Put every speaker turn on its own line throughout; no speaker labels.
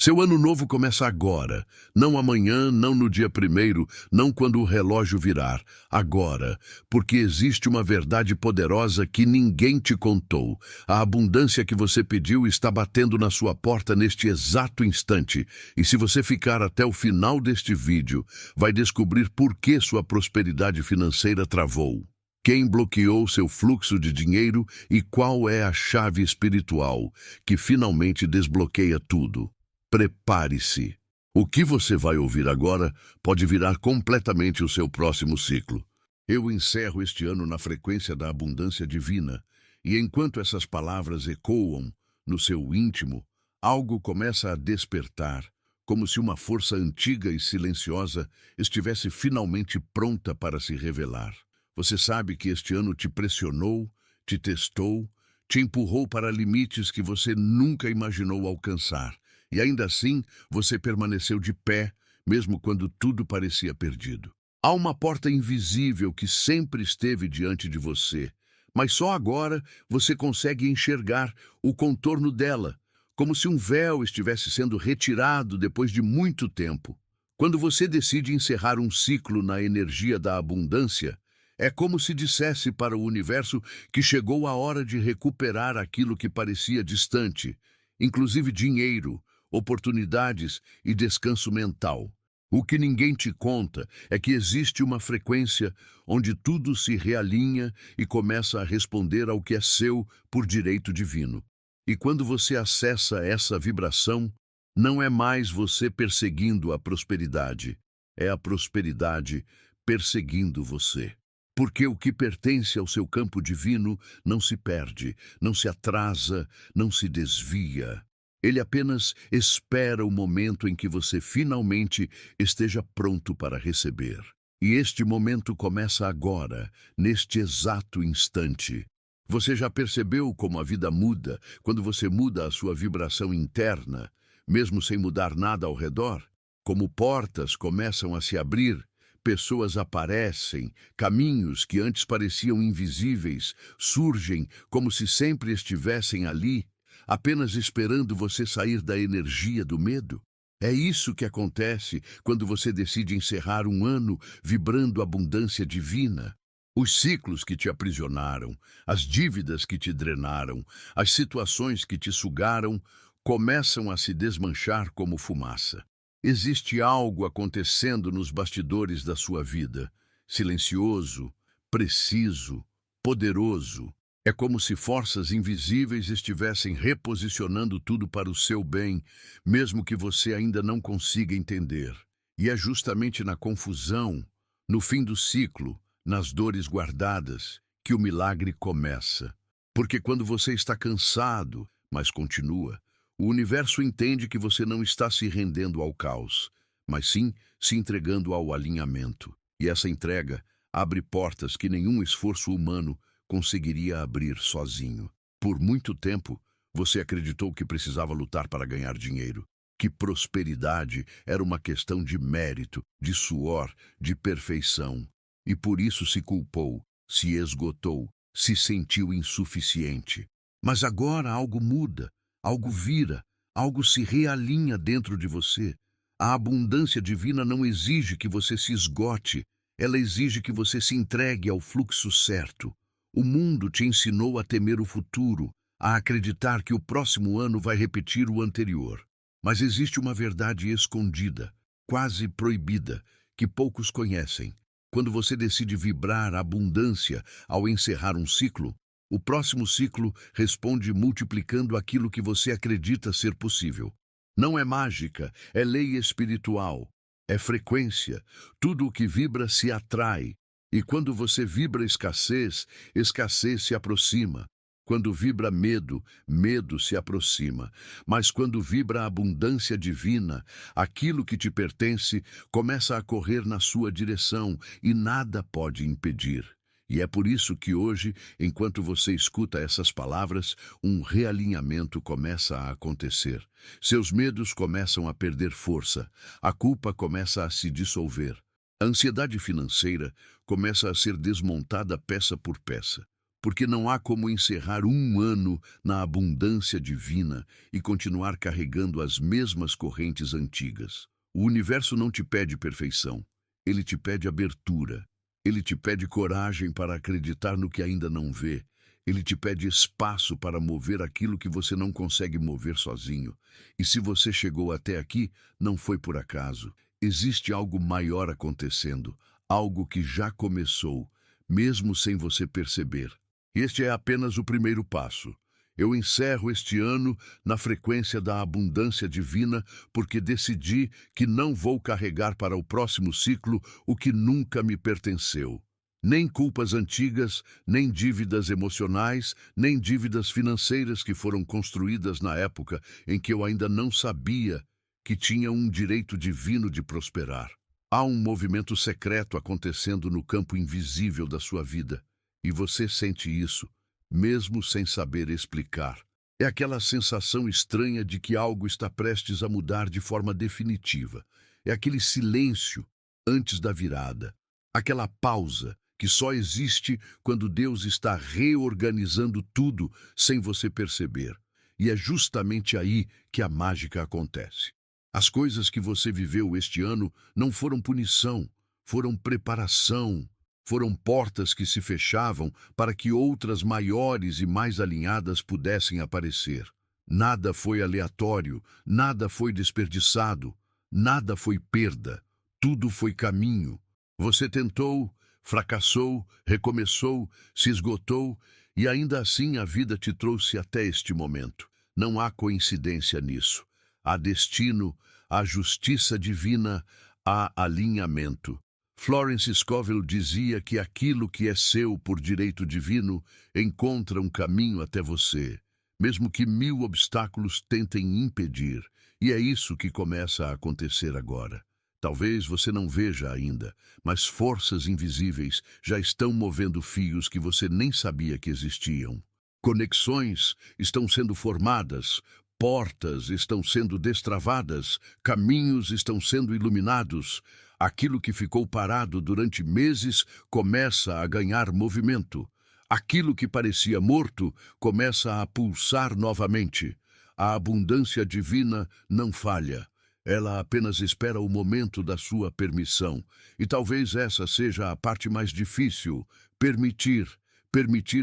Seu ano novo começa agora, não amanhã, não no dia primeiro, não quando o relógio virar. Agora, porque existe uma verdade poderosa que ninguém te contou. A abundância que você pediu está batendo na sua porta neste exato instante. E se você ficar até o final deste vídeo, vai descobrir por que sua prosperidade financeira travou. Quem bloqueou seu fluxo de dinheiro e qual é a chave espiritual que finalmente desbloqueia tudo. Prepare-se. O que você vai ouvir agora pode virar completamente o seu próximo ciclo. Eu encerro este ano na frequência da abundância divina, e enquanto essas palavras ecoam no seu íntimo, algo começa a despertar, como se uma força antiga e silenciosa estivesse finalmente pronta para se revelar. Você sabe que este ano te pressionou, te testou, te empurrou para limites que você nunca imaginou alcançar. E ainda assim, você permaneceu de pé, mesmo quando tudo parecia perdido. Há uma porta invisível que sempre esteve diante de você, mas só agora você consegue enxergar o contorno dela, como se um véu estivesse sendo retirado depois de muito tempo. Quando você decide encerrar um ciclo na energia da abundância, é como se dissesse para o universo que chegou a hora de recuperar aquilo que parecia distante, inclusive dinheiro, oportunidades e descanso mental. O que ninguém te conta é que existe uma frequência onde tudo se realinha e começa a responder ao que é seu por direito divino. E quando você acessa essa vibração, não é mais você perseguindo a prosperidade, é a prosperidade perseguindo você. Porque o que pertence ao seu campo divino não se perde, não se atrasa, não se desvia. Ele apenas espera o momento em que você finalmente esteja pronto para receber. E este momento começa agora, neste exato instante. Você já percebeu como a vida muda quando você muda a sua vibração interna, mesmo sem mudar nada ao redor? Como portas começam a se abrir, pessoas aparecem, caminhos que antes pareciam invisíveis surgem como se sempre estivessem ali, apenas esperando você sair da energia do medo. É isso que acontece quando você decide encerrar um ano vibrando abundância divina. Os ciclos que te aprisionaram, as dívidas que te drenaram, as situações que te sugaram, começam a se desmanchar como fumaça. Existe algo acontecendo nos bastidores da sua vida, silencioso, preciso, poderoso. É como se forças invisíveis estivessem reposicionando tudo para o seu bem, mesmo que você ainda não consiga entender. E é justamente na confusão, no fim do ciclo, nas dores guardadas, que o milagre começa. Porque quando você está cansado, mas continua, o universo entende que você não está se rendendo ao caos, mas sim se entregando ao alinhamento. E essa entrega abre portas que nenhum esforço humano conseguiria abrir sozinho. Por muito tempo, você acreditou que precisava lutar para ganhar dinheiro, que prosperidade era uma questão de mérito, de suor, de perfeição. E por isso se culpou, se esgotou, se sentiu insuficiente. Mas agora algo muda, algo vira, algo se realinha dentro de você. A abundância divina não exige que você se esgote, ela exige que você se entregue ao fluxo certo. O mundo te ensinou a temer o futuro, a acreditar que o próximo ano vai repetir o anterior. Mas existe uma verdade escondida, quase proibida, que poucos conhecem. Quando você decide vibrar a abundância ao encerrar um ciclo, o próximo ciclo responde multiplicando aquilo que você acredita ser possível. Não é mágica, é lei espiritual, é frequência. Tudo o que vibra se atrai. E quando você vibra escassez, escassez se aproxima. Quando vibra medo, medo se aproxima. Mas quando vibra a abundância divina, aquilo que te pertence começa a correr na sua direção e nada pode impedir. E é por isso que hoje, enquanto você escuta essas palavras, um realinhamento começa a acontecer. Seus medos começam a perder força, a culpa começa a se dissolver. A ansiedade financeira começa a ser desmontada peça por peça. porque não há como encerrar um ano na abundância divina e continuar carregando as mesmas correntes antigas. O universo não te pede perfeição, ele te pede abertura. Ele te pede coragem para acreditar no que ainda não vê. Ele te pede espaço para mover aquilo que você não consegue mover sozinho. E se você chegou até aqui, não foi por acaso. Existe algo maior acontecendo, algo que já começou, mesmo sem você perceber. Este é apenas o primeiro passo. Eu encerro este ano na frequência da abundância divina porque decidi que não vou carregar para o próximo ciclo o que nunca me pertenceu. Nem culpas antigas, nem dívidas emocionais, nem dívidas financeiras que foram construídas na época em que eu ainda não sabia que tinha um direito divino de prosperar. Há um movimento secreto acontecendo no campo invisível da sua vida, e você sente isso, mesmo sem saber explicar. É aquela sensação estranha de que algo está prestes a mudar de forma definitiva. É aquele silêncio antes da virada, aquela pausa que só existe quando Deus está reorganizando tudo sem você perceber. E é justamente aí que a mágica acontece. As coisas que você viveu este ano não foram punição, foram preparação. Foram portas que se fechavam para que outras maiores e mais alinhadas pudessem aparecer. Nada foi aleatório, nada foi desperdiçado, nada foi perda, tudo foi caminho. Você tentou, fracassou, recomeçou, se esgotou e ainda assim a vida te trouxe até este momento. Não há coincidência nisso. Há destino, há justiça divina, há alinhamento. Florence Scovel dizia que aquilo que é seu por direito divino encontra um caminho até você, mesmo que 1000 obstáculos tentem impedir. E é isso que começa a acontecer agora. Talvez você não veja ainda, mas forças invisíveis já estão movendo fios que você nem sabia que existiam. Conexões estão sendo formadas, portas estão sendo destravadas, caminhos estão sendo iluminados. Aquilo que ficou parado durante meses começa a ganhar movimento. Aquilo que parecia morto começa a pulsar novamente. A abundância divina não falha. Ela apenas espera o momento da sua permissão. E talvez essa seja a parte mais difícil. Permitir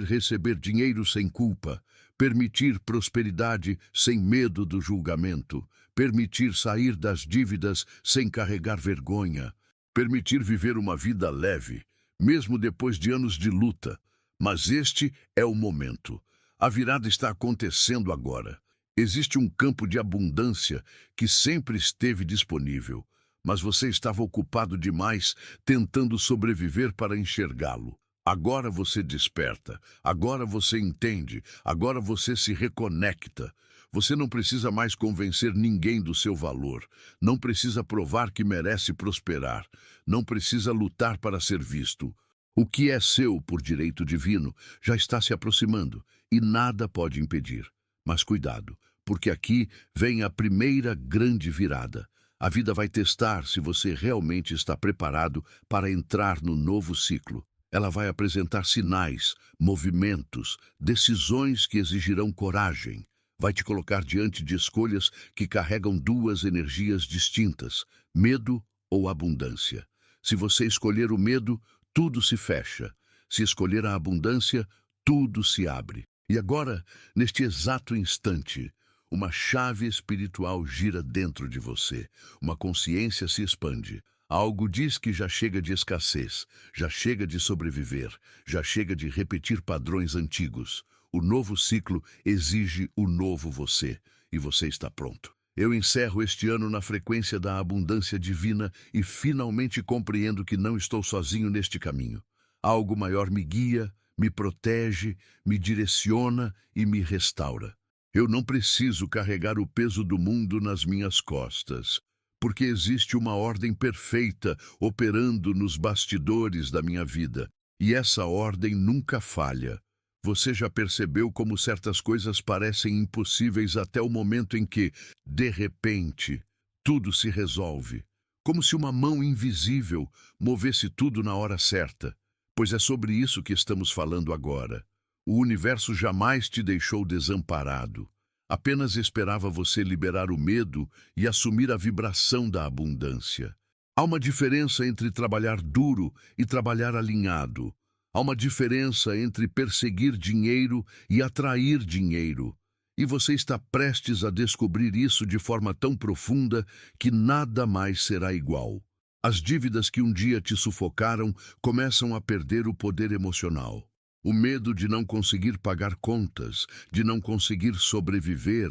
receber dinheiro sem culpa. Permitir prosperidade sem medo do julgamento. Permitir sair das dívidas sem carregar vergonha. Permitir viver uma vida leve, mesmo depois de anos de luta. Mas este é o momento. A virada está acontecendo agora. Existe um campo de abundância que sempre esteve disponível, mas você estava ocupado demais tentando sobreviver para enxergá-lo. Agora você desperta, agora você entende, agora você se reconecta. Você não precisa mais convencer ninguém do seu valor, não precisa provar que merece prosperar, não precisa lutar para ser visto. O que é seu por direito divino já está se aproximando e nada pode impedir. Mas cuidado, porque aqui vem a primeira grande virada. A vida vai testar se você realmente está preparado para entrar no novo ciclo. Ela vai apresentar sinais, movimentos, decisões que exigirão coragem. Vai te colocar diante de escolhas que carregam duas energias distintas, medo ou abundância. Se você escolher o medo, tudo se fecha. Se escolher a abundância, tudo se abre. E agora, neste exato instante, uma chave espiritual gira dentro de você. Uma consciência se expande. Algo diz que já chega de escassez, já chega de sobreviver, já chega de repetir padrões antigos. O novo ciclo exige o novo você, e você está pronto. Eu encerro este ano na frequência da abundância divina e finalmente compreendo que não estou sozinho neste caminho. Algo maior me guia, me protege, me direciona e me restaura. Eu não preciso carregar o peso do mundo nas minhas costas, porque existe uma ordem perfeita operando nos bastidores da minha vida, e essa ordem nunca falha. Você já percebeu como certas coisas parecem impossíveis até o momento em que, de repente, tudo se resolve? Como se uma mão invisível movesse tudo na hora certa. Pois é sobre isso que estamos falando agora. O universo jamais te deixou desamparado. Apenas esperava você liberar o medo e assumir a vibração da abundância. Há uma diferença entre trabalhar duro e trabalhar alinhado. Há uma diferença entre perseguir dinheiro e atrair dinheiro. E você está prestes a descobrir isso de forma tão profunda que nada mais será igual. As dívidas que um dia te sufocaram começam a perder o poder emocional. O medo de não conseguir pagar contas, de não conseguir sobreviver,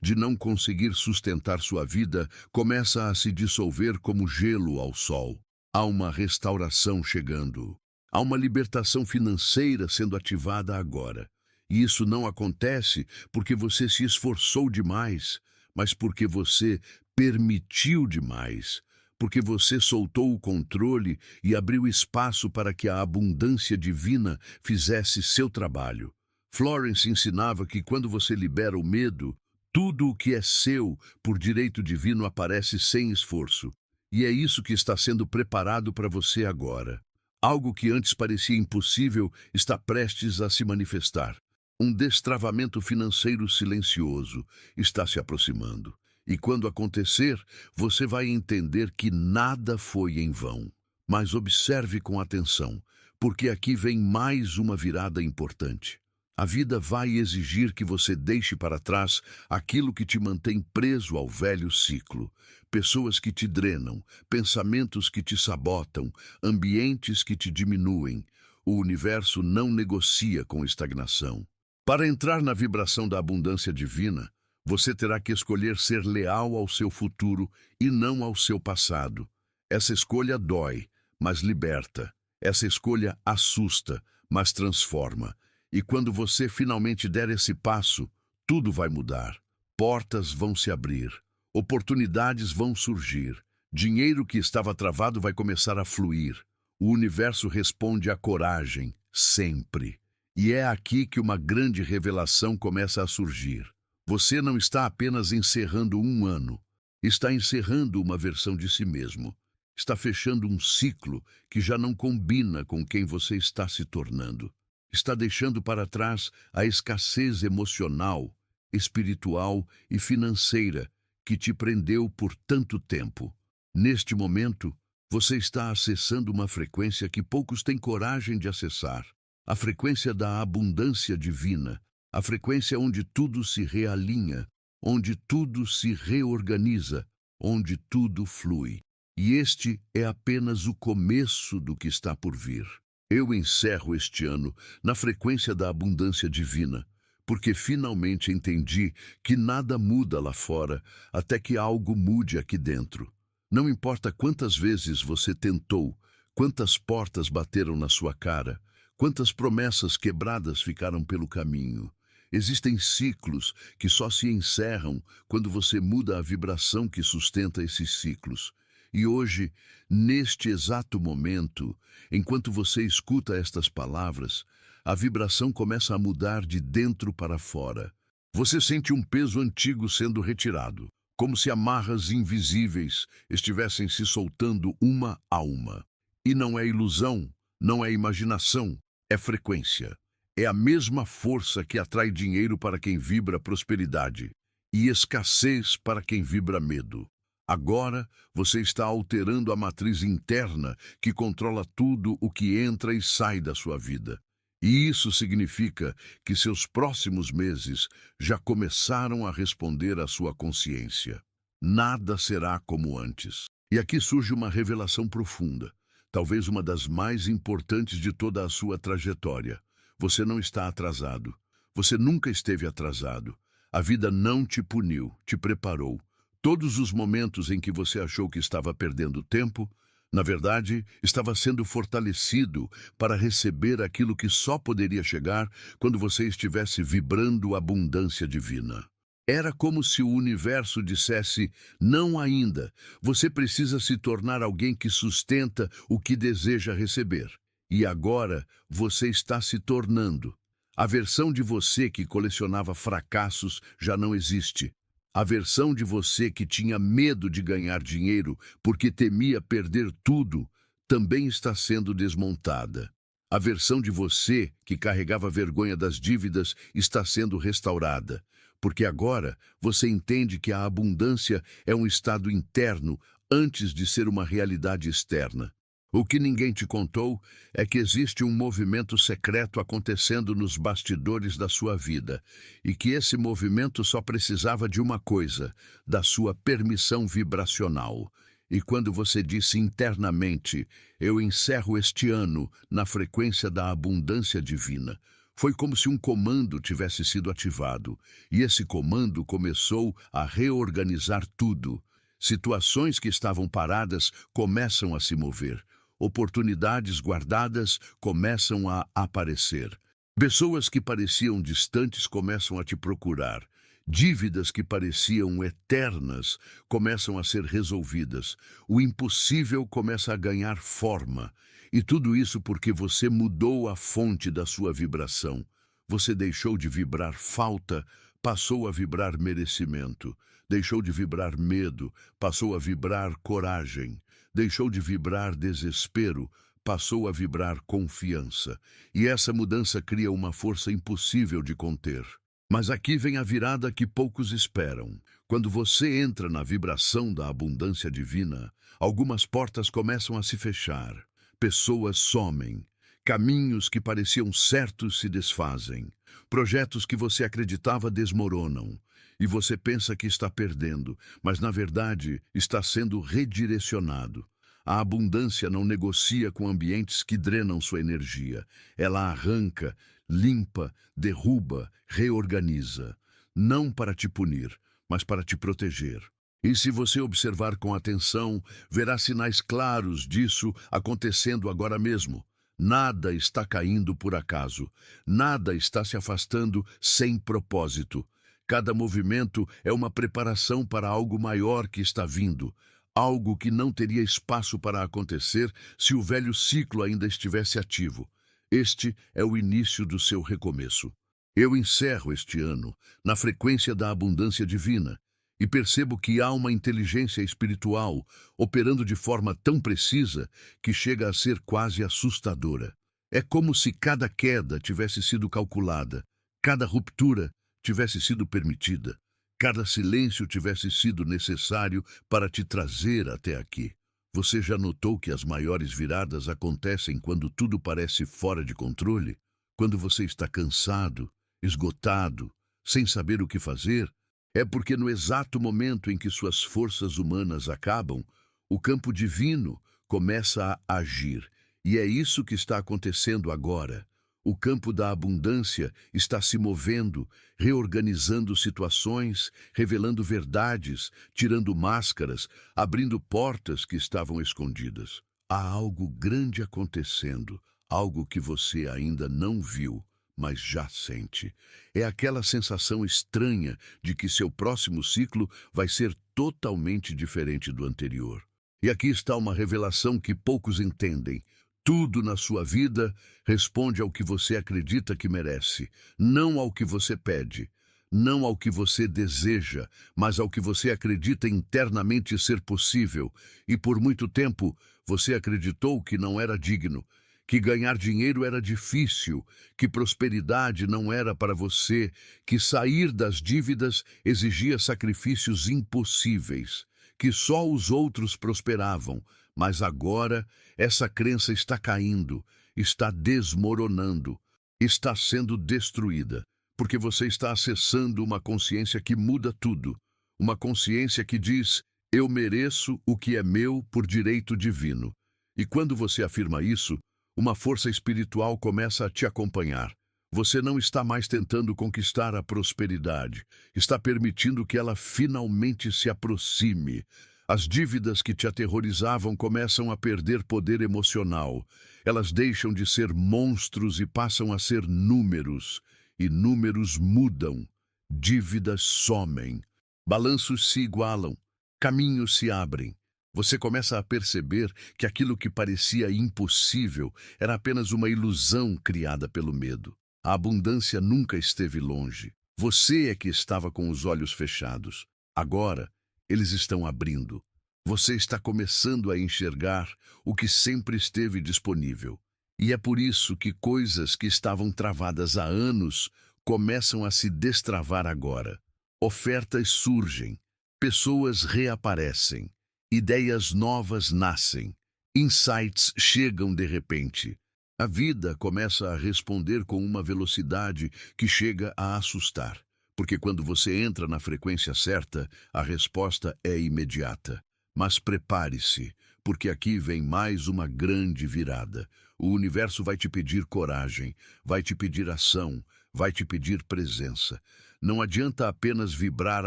de não conseguir sustentar sua vida, começa a se dissolver como gelo ao sol. Há uma restauração chegando. Há uma libertação financeira sendo ativada agora. E isso não acontece porque você se esforçou demais, mas porque você permitiu demais. Porque você soltou o controle e abriu espaço para que a abundância divina fizesse seu trabalho. Florence ensinava que quando você libera o medo, tudo o que é seu por direito divino aparece sem esforço. E é isso que está sendo preparado para você agora. Algo que antes parecia impossível está prestes a se manifestar. Um destravamento financeiro silencioso está se aproximando. E quando acontecer, você vai entender que nada foi em vão. Mas observe com atenção, porque aqui vem mais uma virada importante. A vida vai exigir que você deixe para trás aquilo que te mantém preso ao velho ciclo. Pessoas que te drenam, pensamentos que te sabotam, ambientes que te diminuem. O universo não negocia com estagnação. Para entrar na vibração da abundância divina, você terá que escolher ser leal ao seu futuro e não ao seu passado. Essa escolha dói, mas liberta. Essa escolha assusta, mas transforma. E quando você finalmente der esse passo, tudo vai mudar. Portas vão se abrir, oportunidades vão surgir, dinheiro que estava travado vai começar a fluir. O universo responde à coragem, sempre. E é aqui que uma grande revelação começa a surgir. Você não está apenas encerrando um ano, está encerrando uma versão de si mesmo. Está fechando um ciclo que já não combina com quem você está se tornando. Está deixando para trás a escassez emocional, espiritual e financeira que te prendeu por tanto tempo. Neste momento, você está acessando uma frequência que poucos têm coragem de acessar. A frequência da abundância divina. A frequência onde tudo se realinha, onde tudo se reorganiza, onde tudo flui. E este é apenas o começo do que está por vir. Eu encerro este ano na frequência da abundância divina, porque finalmente entendi que nada muda lá fora até que algo mude aqui dentro. Não importa quantas vezes você tentou, quantas portas bateram na sua cara, quantas promessas quebradas ficaram pelo caminho. Existem ciclos que só se encerram quando você muda a vibração que sustenta esses ciclos. E hoje, neste exato momento, enquanto você escuta estas palavras, a vibração começa a mudar de dentro para fora. Você sente um peso antigo sendo retirado, como se amarras invisíveis estivessem se soltando uma a uma. E não é ilusão, não é imaginação, é frequência. É a mesma força que atrai dinheiro para quem vibra prosperidade e escassez para quem vibra medo. Agora, você está alterando a matriz interna que controla tudo o que entra e sai da sua vida. E isso significa que seus próximos meses já começaram a responder à sua consciência. Nada será como antes. E aqui surge uma revelação profunda, talvez uma das mais importantes de toda a sua trajetória. Você não está atrasado. Você nunca esteve atrasado. A vida não te puniu, te preparou. Todos os momentos em que você achou que estava perdendo tempo, na verdade, estava sendo fortalecido para receber aquilo que só poderia chegar quando você estivesse vibrando a abundância divina. Era como se o universo dissesse, não ainda, você precisa se tornar alguém que sustenta o que deseja receber. E agora você está se tornando. A versão de você que colecionava fracassos já não existe. A versão de você que tinha medo de ganhar dinheiro porque temia perder tudo também está sendo desmontada. A versão de você que carregava a vergonha das dívidas está sendo restaurada, porque agora você entende que a abundância é um estado interno antes de ser uma realidade externa. O que ninguém te contou é que existe um movimento secreto acontecendo nos bastidores da sua vida e que esse movimento só precisava de uma coisa, da sua permissão vibracional. E quando você disse internamente, eu encerro este ano na frequência da abundância divina, foi como se um comando tivesse sido ativado, e esse comando começou a reorganizar tudo. Situações que estavam paradas começam a se mover. Oportunidades guardadas começam a aparecer. Pessoas que pareciam distantes começam a te procurar. Dívidas que pareciam eternas começam a ser resolvidas. O impossível começa a ganhar forma. E tudo isso porque você mudou a fonte da sua vibração. Você deixou de vibrar falta, passou a vibrar merecimento. Deixou de vibrar medo, passou a vibrar coragem. Deixou de vibrar desespero, passou a vibrar confiança. E essa mudança cria uma força impossível de conter. Mas aqui vem a virada que poucos esperam. Quando você entra na vibração da abundância divina, algumas portas começam a se fechar. Pessoas somem. Caminhos que pareciam certos se desfazem. Projetos que você acreditava desmoronam. E você pensa que está perdendo, mas na verdade está sendo redirecionado. A abundância não negocia com ambientes que drenam sua energia. Ela arranca, limpa, derruba, reorganiza. Não para te punir, mas para te proteger. E se você observar com atenção, verá sinais claros disso acontecendo agora mesmo. Nada está caindo por acaso. Nada está se afastando sem propósito. Cada movimento é uma preparação para algo maior que está vindo. Algo que não teria espaço para acontecer se o velho ciclo ainda estivesse ativo. Este é o início do seu recomeço. Eu encerro este ano na frequência da abundância divina e percebo que há uma inteligência espiritual operando de forma tão precisa que chega a ser quase assustadora. É como se cada queda tivesse sido calculada, cada ruptura tivesse sido permitida, cada silêncio tivesse sido necessário para te trazer até aqui. Você já notou que as maiores viradas acontecem quando tudo parece fora de controle? Quando você está cansado, esgotado, sem saber o que fazer? É porque no exato momento em que suas forças humanas acabam, o campo divino começa a agir. E é isso que está acontecendo agora. O campo da abundância está se movendo, reorganizando situações, revelando verdades, tirando máscaras, abrindo portas que estavam escondidas. Há algo grande acontecendo, algo que você ainda não viu, mas já sente. É aquela sensação estranha de que seu próximo ciclo vai ser totalmente diferente do anterior. E aqui está uma revelação que poucos entendem. Tudo na sua vida responde ao que você acredita que merece, não ao que você pede, não ao que você deseja, mas ao que você acredita internamente ser possível. E por muito tempo você acreditou que não era digno, que ganhar dinheiro era difícil, que prosperidade não era para você, que sair das dívidas exigia sacrifícios impossíveis, que só os outros prosperavam. Mas agora essa crença está caindo, está desmoronando, está sendo destruída, porque você está acessando uma consciência que muda tudo, uma consciência que diz, eu mereço o que é meu por direito divino. E quando você afirma isso, uma força espiritual começa a te acompanhar. Você não está mais tentando conquistar a prosperidade, está permitindo que ela finalmente se aproxime. As dívidas que te aterrorizavam começam a perder poder emocional. Elas deixam de ser monstros e passam a ser números. E números mudam. Dívidas somem. Balanços se igualam. Caminhos se abrem. Você começa a perceber que aquilo que parecia impossível era apenas uma ilusão criada pelo medo. A abundância nunca esteve longe. Você é que estava com os olhos fechados. Agora, eles estão abrindo. Você está começando a enxergar o que sempre esteve disponível. E é por isso que coisas que estavam travadas há anos começam a se destravar agora. Ofertas surgem, pessoas reaparecem, ideias novas nascem, insights chegam de repente. A vida começa a responder com uma velocidade que chega a assustar, porque quando você entra na frequência certa, a resposta é imediata. Mas prepare-se, porque aqui vem mais uma grande virada. O universo vai te pedir coragem, vai te pedir ação, vai te pedir presença. Não adianta apenas vibrar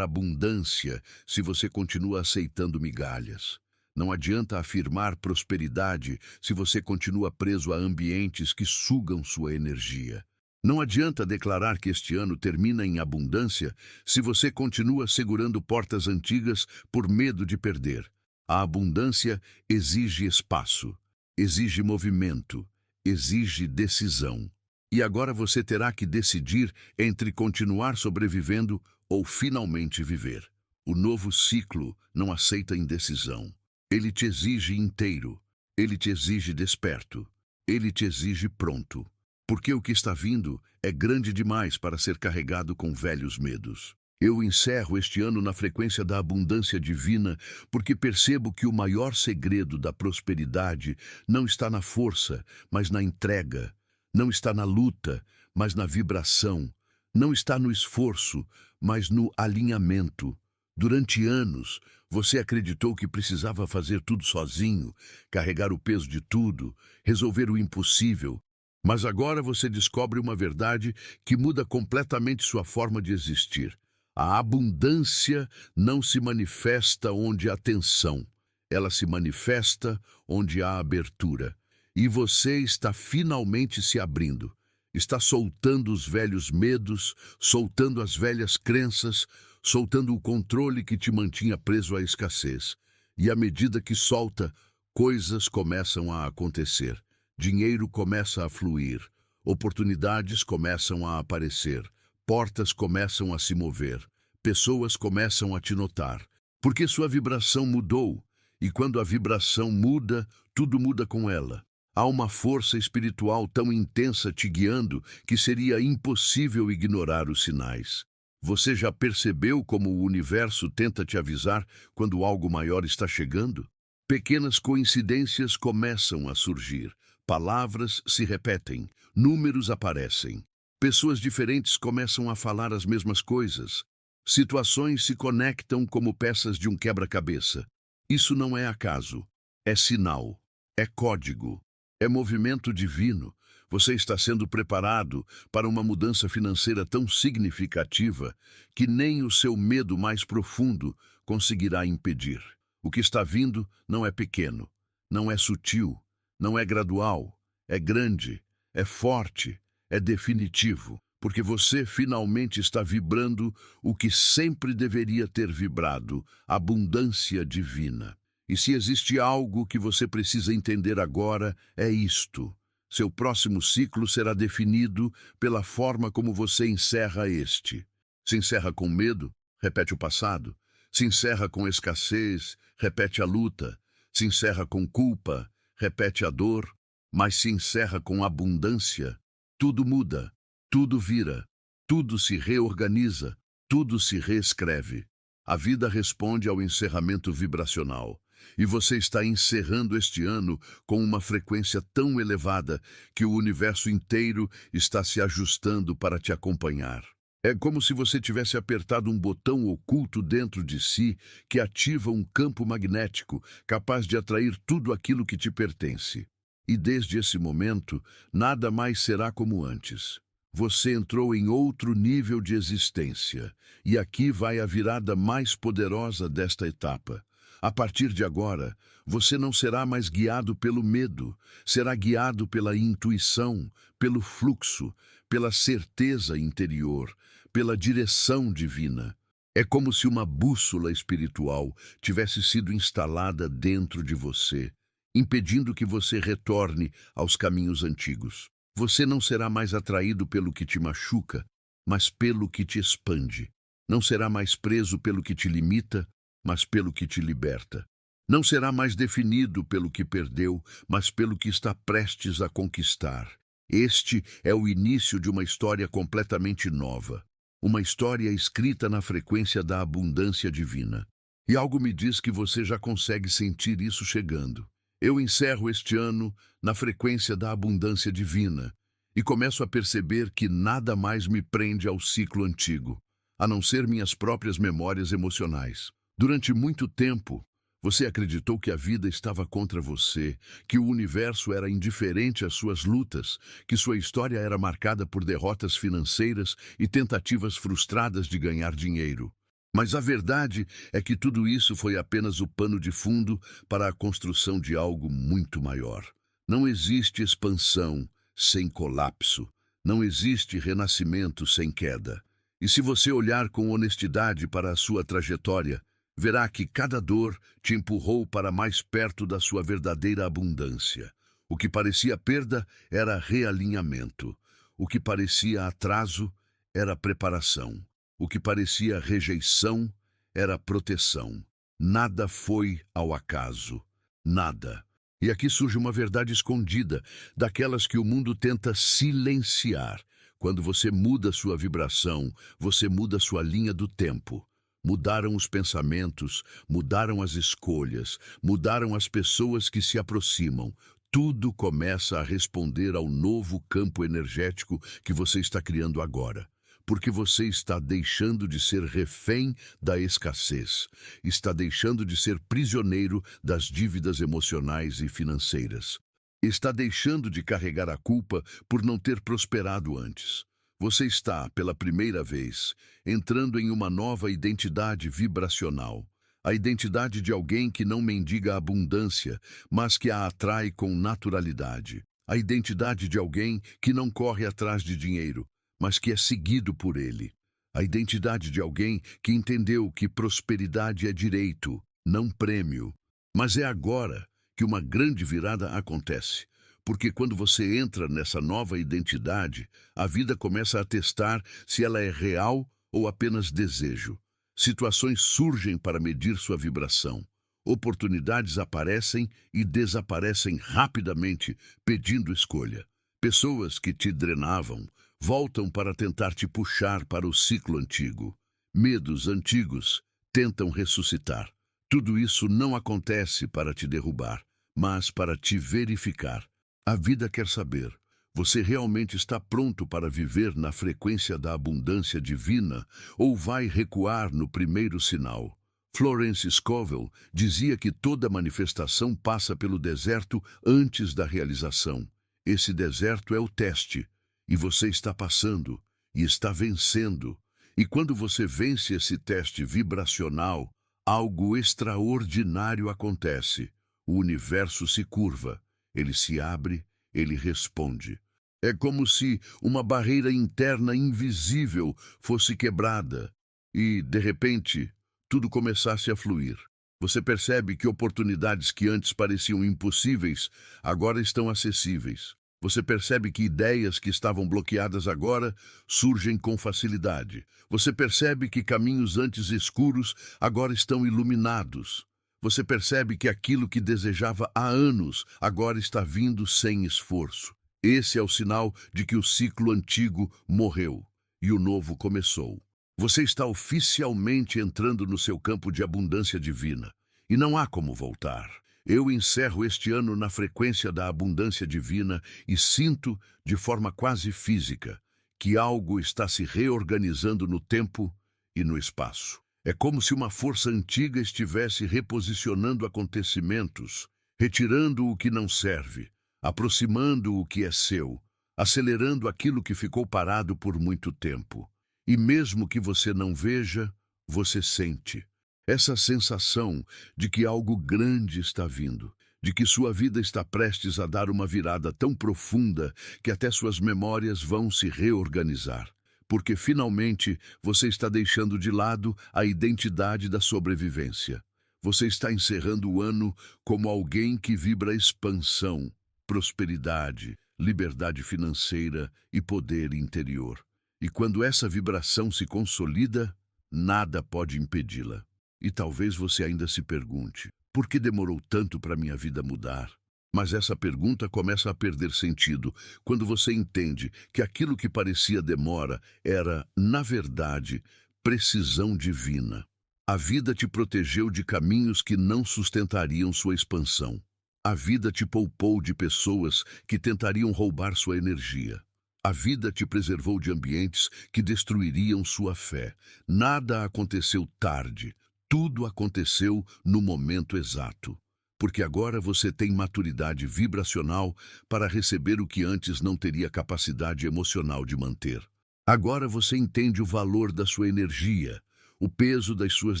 abundância se você continua aceitando migalhas. Não adianta afirmar prosperidade se você continua preso a ambientes que sugam sua energia. Não adianta declarar que este ano termina em abundância se você continua segurando portas antigas por medo de perder. A abundância exige espaço, exige movimento, exige decisão. E agora você terá que decidir entre continuar sobrevivendo ou finalmente viver. O novo ciclo não aceita indecisão. Ele te exige inteiro, ele te exige desperto, ele te exige pronto. Porque o que está vindo é grande demais para ser carregado com velhos medos. Eu encerro este ano na frequência da abundância divina porque percebo que o maior segredo da prosperidade não está na força, mas na entrega. Não está na luta, mas na vibração. Não está no esforço, mas no alinhamento. Durante anos, você acreditou que precisava fazer tudo sozinho, carregar o peso de tudo, resolver o impossível. Mas agora você descobre uma verdade que muda completamente sua forma de existir. A abundância não se manifesta onde há tensão. Ela se manifesta onde há abertura. E você está finalmente se abrindo. Está soltando os velhos medos, soltando as velhas crenças, soltando o controle que te mantinha preso à escassez. E à medida que solta, coisas começam a acontecer. Dinheiro começa a fluir, oportunidades começam a aparecer, portas começam a se mover, pessoas começam a te notar, porque sua vibração mudou, e quando a vibração muda, tudo muda com ela. Há uma força espiritual tão intensa te guiando que seria impossível ignorar os sinais. Você já percebeu como o universo tenta te avisar quando algo maior está chegando? Pequenas coincidências começam a surgir. Palavras se repetem, números aparecem. Pessoas diferentes começam a falar as mesmas coisas. Situações se conectam como peças de um quebra-cabeça. Isso não é acaso, é sinal, é código, é movimento divino. Você está sendo preparado para uma mudança financeira tão significativa que nem o seu medo mais profundo conseguirá impedir. O que está vindo não é pequeno, não é sutil, não é gradual, é grande, é forte, é definitivo, porque você finalmente está vibrando o que sempre deveria ter vibrado, abundância divina. E se existe algo que você precisa entender agora, é isto. Seu próximo ciclo será definido pela forma como você encerra este. Se encerra com medo, repete o passado. Se encerra com escassez, repete a luta. Se encerra com culpa, repete a dor. Mas se encerra com abundância, tudo muda, tudo vira, tudo se reorganiza, tudo se reescreve. A vida responde ao encerramento vibracional. E você está encerrando este ano com uma frequência tão elevada que o universo inteiro está se ajustando para te acompanhar. É como se você tivesse apertado um botão oculto dentro de si que ativa um campo magnético capaz de atrair tudo aquilo que te pertence. E desde esse momento, nada mais será como antes. Você entrou em outro nível de existência, e aqui vai a virada mais poderosa desta etapa. A partir de agora, você não será mais guiado pelo medo, será guiado pela intuição, pelo fluxo, pela certeza interior, pela direção divina. É como se uma bússola espiritual tivesse sido instalada dentro de você, impedindo que você retorne aos caminhos antigos. Você não será mais atraído pelo que te machuca, mas pelo que te expande. Não será mais preso pelo que te limita, mas pelo que te liberta. Não será mais definido pelo que perdeu, mas pelo que está prestes a conquistar. Este é o início de uma história completamente nova. Uma história escrita na frequência da abundância divina. E algo me diz que você já consegue sentir isso chegando. Eu encerro este ano na frequência da abundância divina e começo a perceber que nada mais me prende ao ciclo antigo, a não ser minhas próprias memórias emocionais. Durante muito tempo, você acreditou que a vida estava contra você, que o universo era indiferente às suas lutas, que sua história era marcada por derrotas financeiras e tentativas frustradas de ganhar dinheiro. Mas a verdade é que tudo isso foi apenas o pano de fundo para a construção de algo muito maior. Não existe expansão sem colapso. Não existe renascimento sem queda. E se você olhar com honestidade para a sua trajetória, verá que cada dor te empurrou para mais perto da sua verdadeira abundância. O que parecia perda era realinhamento. O que parecia atraso era preparação. O que parecia rejeição era proteção. Nada foi ao acaso. Nada. E aqui surge uma verdade escondida, daquelas que o mundo tenta silenciar. Quando você muda sua vibração, você muda sua linha do tempo. Mudaram os pensamentos, mudaram as escolhas, mudaram as pessoas que se aproximam. Tudo começa a responder ao novo campo energético que você está criando agora. Porque você está deixando de ser refém da escassez, está deixando de ser prisioneiro das dívidas emocionais e financeiras. Está deixando de carregar a culpa por não ter prosperado antes. Você está, pela primeira vez, entrando em uma nova identidade vibracional. A identidade de alguém que não mendiga a abundância, mas que a atrai com naturalidade. A identidade de alguém que não corre atrás de dinheiro, mas que é seguido por ele. A identidade de alguém que entendeu que prosperidade é direito, não prêmio. Mas é agora que uma grande virada acontece. Porque quando você entra nessa nova identidade, a vida começa a testar se ela é real ou apenas desejo. Situações surgem para medir sua vibração. Oportunidades aparecem e desaparecem rapidamente, pedindo escolha. Pessoas que te drenavam voltam para tentar te puxar para o ciclo antigo. Medos antigos tentam ressuscitar. Tudo isso não acontece para te derrubar, mas para te verificar. A vida quer saber, você realmente está pronto para viver na frequência da abundância divina ou vai recuar no primeiro sinal? Florence Scovel dizia que toda manifestação passa pelo deserto antes da realização. Esse deserto é o teste, e você está passando, e está vencendo. E quando você vence esse teste vibracional, algo extraordinário acontece. O universo se curva. Ele se abre, ele responde. É como se uma barreira interna invisível fosse quebrada e, de repente, tudo começasse a fluir. Você percebe que oportunidades que antes pareciam impossíveis agora estão acessíveis. Você percebe que ideias que estavam bloqueadas agora surgem com facilidade. Você percebe que caminhos antes escuros agora estão iluminados. Você percebe que aquilo que desejava há anos agora está vindo sem esforço. Esse é o sinal de que o ciclo antigo morreu e o novo começou. Você está oficialmente entrando no seu campo de abundância divina e não há como voltar. Eu encerro este ano na frequência da abundância divina e sinto, de forma quase física, que algo está se reorganizando no tempo e no espaço. É como se uma força antiga estivesse reposicionando acontecimentos, retirando o que não serve, aproximando o que é seu, acelerando aquilo que ficou parado por muito tempo. E mesmo que você não veja, você sente. Essa sensação de que algo grande está vindo, de que sua vida está prestes a dar uma virada tão profunda que até suas memórias vão se reorganizar. Porque finalmente você está deixando de lado a identidade da sobrevivência. Você está encerrando o ano como alguém que vibra expansão, prosperidade, liberdade financeira e poder interior. E quando essa vibração se consolida, nada pode impedi-la. E talvez você ainda se pergunte, Por que demorou tanto para minha vida mudar? Mas essa pergunta começa a perder sentido quando você entende que aquilo que parecia demora era, na verdade, precisão divina. A vida te protegeu de caminhos que não sustentariam sua expansão. A vida te poupou de pessoas que tentariam roubar sua energia. A vida te preservou de ambientes que destruiriam sua fé. Nada aconteceu tarde. Tudo aconteceu no momento exato. Porque agora você tem maturidade vibracional para receber o que antes não teria capacidade emocional de manter. Agora você entende o valor da sua energia, o peso das suas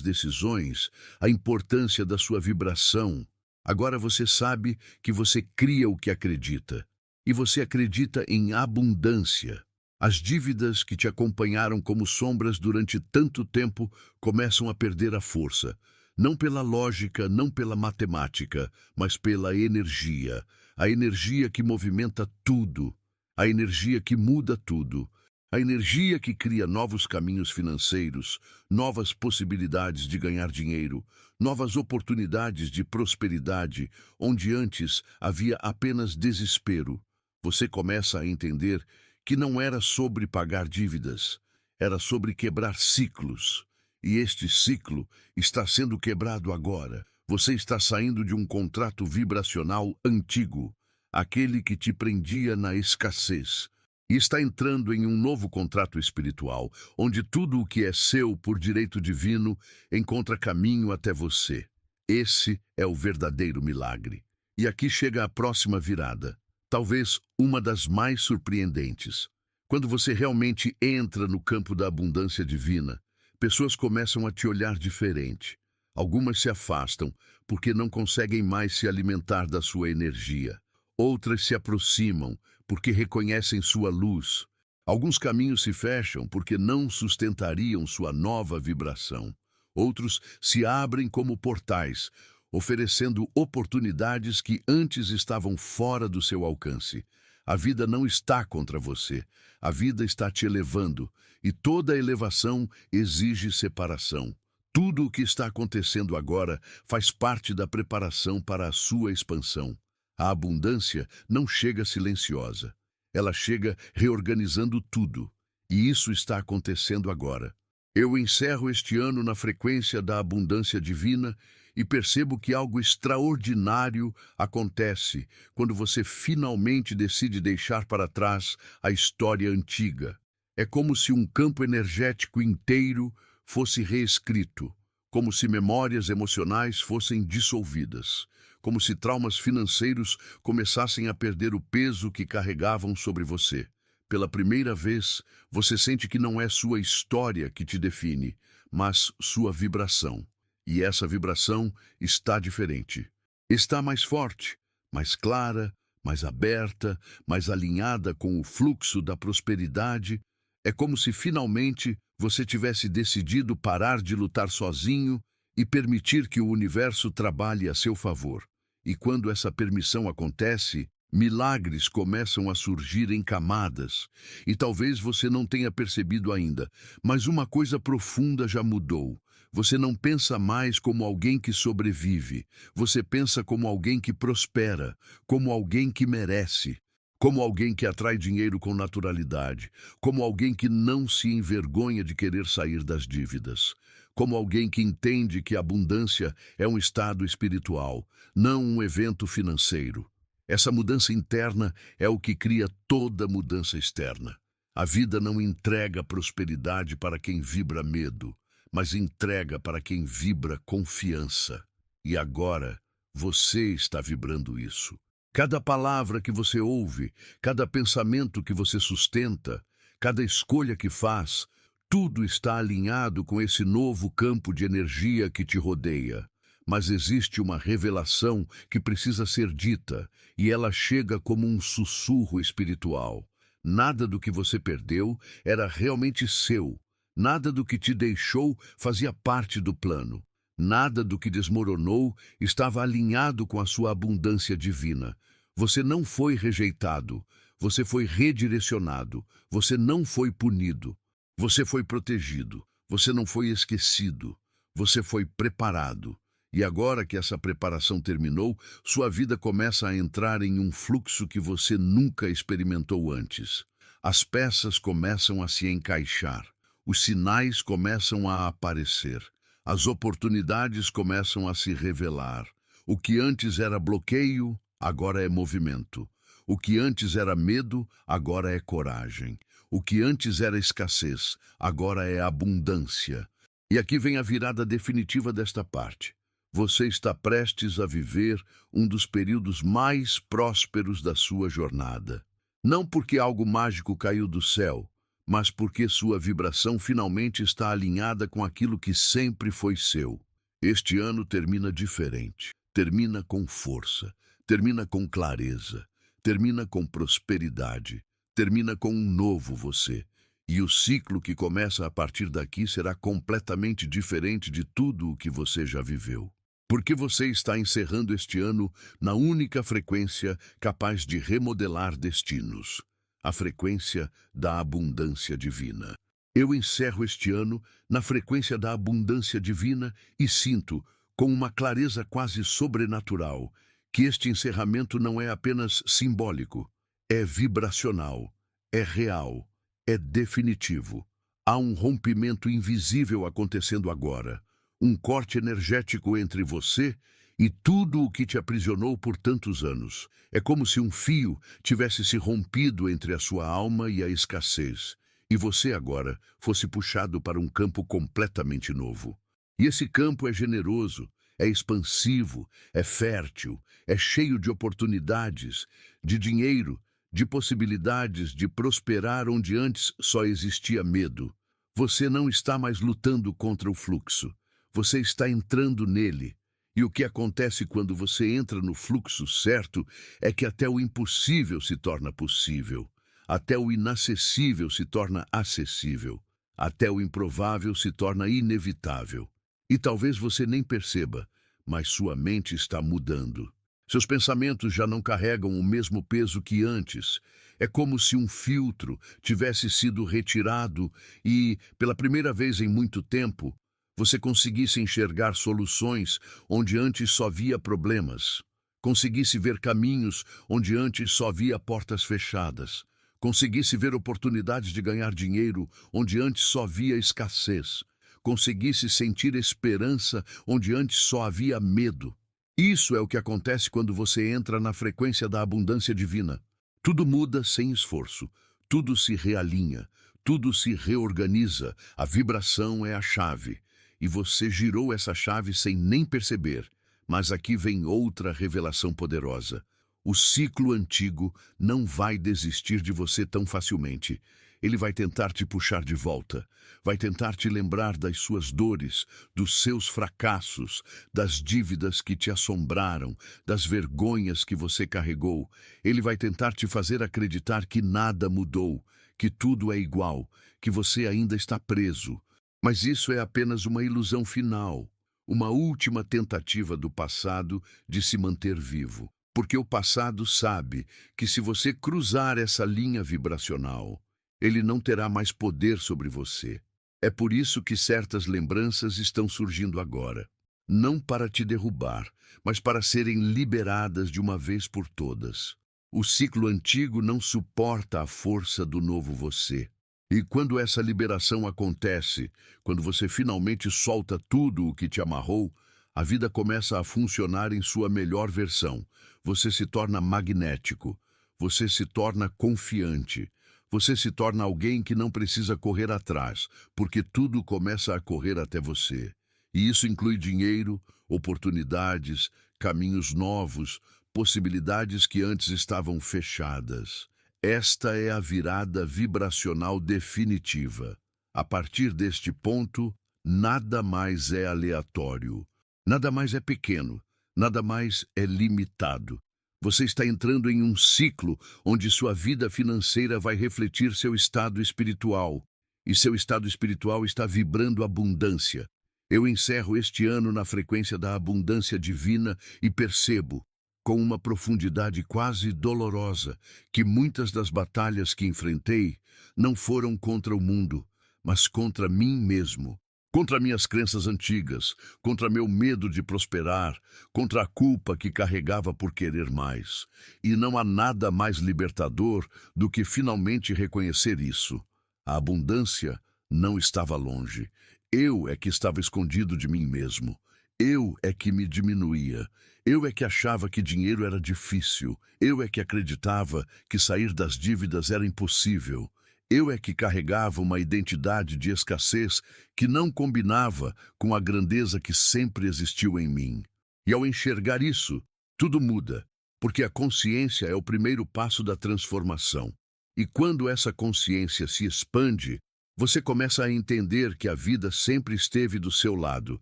decisões, a importância da sua vibração. Agora você sabe que você cria o que acredita. E você acredita em abundância. As dívidas que te acompanharam como sombras durante tanto tempo começam a perder a força. Não pela lógica, não pela matemática, mas pela energia. A energia que movimenta tudo. A energia que muda tudo. A energia que cria novos caminhos financeiros, novas possibilidades de ganhar dinheiro, novas oportunidades de prosperidade, onde antes havia apenas desespero. Você começa a entender que não era sobre pagar dívidas, era sobre quebrar ciclos. E este ciclo está sendo quebrado agora. Você está saindo de um contrato vibracional antigo, aquele que te prendia na escassez, e está entrando em um novo contrato espiritual, onde tudo o que é seu por direito divino encontra caminho até você. Esse é o verdadeiro milagre. E aqui chega a próxima virada, talvez uma das mais surpreendentes. Quando você realmente entra no campo da abundância divina, pessoas começam a te olhar diferente. Algumas se afastam porque não conseguem mais se alimentar da sua energia. Outras se aproximam porque reconhecem sua luz. Alguns caminhos se fecham porque não sustentariam sua nova vibração. Outros se abrem como portais, oferecendo oportunidades que antes estavam fora do seu alcance. A vida não está contra você. A vida está te elevando, e toda elevação exige separação. Tudo o que está acontecendo agora faz parte da preparação para a sua expansão. A abundância não chega silenciosa. Ela chega reorganizando tudo. E isso está acontecendo agora. Eu encerro este ano na frequência da abundância divina e percebo que algo extraordinário acontece quando você finalmente decide deixar para trás a história antiga. É como se um campo energético inteiro fosse reescrito, como se memórias emocionais fossem dissolvidas, como se traumas financeiros começassem a perder o peso que carregavam sobre você. Pela primeira vez, você sente que não é sua história que te define, mas sua vibração. E essa vibração está diferente. Está mais forte, mais clara, mais aberta, mais alinhada com o fluxo da prosperidade. É como se finalmente você tivesse decidido parar de lutar sozinho e permitir que o universo trabalhe a seu favor. E quando essa permissão acontece, milagres começam a surgir em camadas. E talvez você não tenha percebido ainda, mas uma coisa profunda já mudou. Você não pensa mais como alguém que sobrevive. Você pensa como alguém que prospera, como alguém que merece, como alguém que atrai dinheiro com naturalidade, como alguém que não se envergonha de querer sair das dívidas, como alguém que entende que a abundância é um estado espiritual, não um evento financeiro. Essa mudança interna é o que cria toda mudança externa. A vida não entrega prosperidade para quem vibra medo, mas entrega para quem vibra confiança. E agora, você está vibrando isso. Cada palavra que você ouve, cada pensamento que você sustenta, cada escolha que faz, tudo está alinhado com esse novo campo de energia que te rodeia. Mas existe uma revelação que precisa ser dita, e ela chega como um sussurro espiritual. Nada do que você perdeu era realmente seu. Nada do que te deixou fazia parte do plano. Nada do que desmoronou estava alinhado com a sua abundância divina. Você não foi rejeitado, você foi redirecionado, você não foi punido, você foi protegido, você não foi esquecido, você foi preparado. E agora que essa preparação terminou, sua vida começa a entrar em um fluxo que você nunca experimentou antes. As peças começam a se encaixar, os sinais começam a aparecer, as oportunidades começam a se revelar. O que antes era bloqueio, agora é movimento. O que antes era medo, agora é coragem. O que antes era escassez, agora é abundância. E aqui vem a virada definitiva desta parte. Você está prestes a viver um dos períodos mais prósperos da sua jornada. Não porque algo mágico caiu do céu, mas porque sua vibração finalmente está alinhada com aquilo que sempre foi seu. Este ano termina diferente, termina com força, termina com clareza, termina com prosperidade, termina com um novo você. E o ciclo que começa a partir daqui será completamente diferente de tudo o que você já viveu. Porque você está encerrando este ano na única frequência capaz de remodelar destinos, a frequência da abundância divina. Eu encerro este ano na frequência da abundância divina e sinto, com uma clareza quase sobrenatural, que este encerramento não é apenas simbólico, é vibracional, é real, é definitivo. Há um rompimento invisível acontecendo agora. Um corte energético entre você e tudo o que te aprisionou por tantos anos. É como se um fio tivesse se rompido entre a sua alma e a escassez, e você agora fosse puxado para um campo completamente novo. E esse campo é generoso, é expansivo, é fértil, é cheio de oportunidades, de dinheiro, de possibilidades de prosperar onde antes só existia medo. Você não está mais lutando contra o fluxo. Você está entrando nele. E o que acontece quando você entra no fluxo certo é que até o impossível se torna possível. Até o inacessível se torna acessível. Até o improvável se torna inevitável. E talvez você nem perceba, mas sua mente está mudando. Seus pensamentos já não carregam o mesmo peso que antes. É como se um filtro tivesse sido retirado e, pela primeira vez em muito tempo, você conseguisse enxergar soluções onde antes só via problemas. Conseguisse ver caminhos onde antes só via portas fechadas. Conseguisse ver oportunidades de ganhar dinheiro onde antes só via escassez. Conseguisse sentir esperança onde antes só havia medo. Isso é o que acontece quando você entra na frequência da abundância divina. Tudo muda sem esforço. Tudo se realinha. Tudo se reorganiza. A vibração é a chave. E você girou essa chave sem nem perceber. Mas aqui vem outra revelação poderosa. O ciclo antigo não vai desistir de você tão facilmente. Ele vai tentar te puxar de volta. Vai tentar te lembrar das suas dores, dos seus fracassos, das dívidas que te assombraram, das vergonhas que você carregou. Ele vai tentar te fazer acreditar que nada mudou, que tudo é igual, que você ainda está preso. Mas isso é apenas uma ilusão final, uma última tentativa do passado de se manter vivo. Porque o passado sabe que se você cruzar essa linha vibracional, ele não terá mais poder sobre você. É por isso que certas lembranças estão surgindo agora. Não para te derrubar, mas para serem liberadas de uma vez por todas. O ciclo antigo não suporta a força do novo você. E quando essa liberação acontece, quando você finalmente solta tudo o que te amarrou, a vida começa a funcionar em sua melhor versão. Você se torna magnético, você se torna confiante, você se torna alguém que não precisa correr atrás, porque tudo começa a correr até você. E isso inclui dinheiro, oportunidades, caminhos novos, possibilidades que antes estavam fechadas. Esta é a virada vibracional definitiva. A partir deste ponto, nada mais é aleatório, nada mais é pequeno, nada mais é limitado. Você está entrando em um ciclo onde sua vida financeira vai refletir seu estado espiritual, e seu estado espiritual está vibrando abundância. Eu encerro este ano na frequência da abundância divina e percebo, com uma profundidade quase dolorosa, que muitas das batalhas que enfrentei não foram contra o mundo, mas contra mim mesmo. contra minhas crenças antigas, contra meu medo de prosperar, contra a culpa que carregava por querer mais. E não há nada mais libertador do que finalmente reconhecer isso. A abundância não estava longe. Eu é que estava escondido de mim mesmo. Eu é que me diminuía. Eu é que achava que dinheiro era difícil. Eu é que acreditava que sair das dívidas era impossível. Eu é que carregava uma identidade de escassez que não combinava com a grandeza que sempre existiu em mim. E ao enxergar isso, tudo muda, porque a consciência é o primeiro passo da transformação. E quando essa consciência se expande, você começa a entender que a vida sempre esteve do seu lado,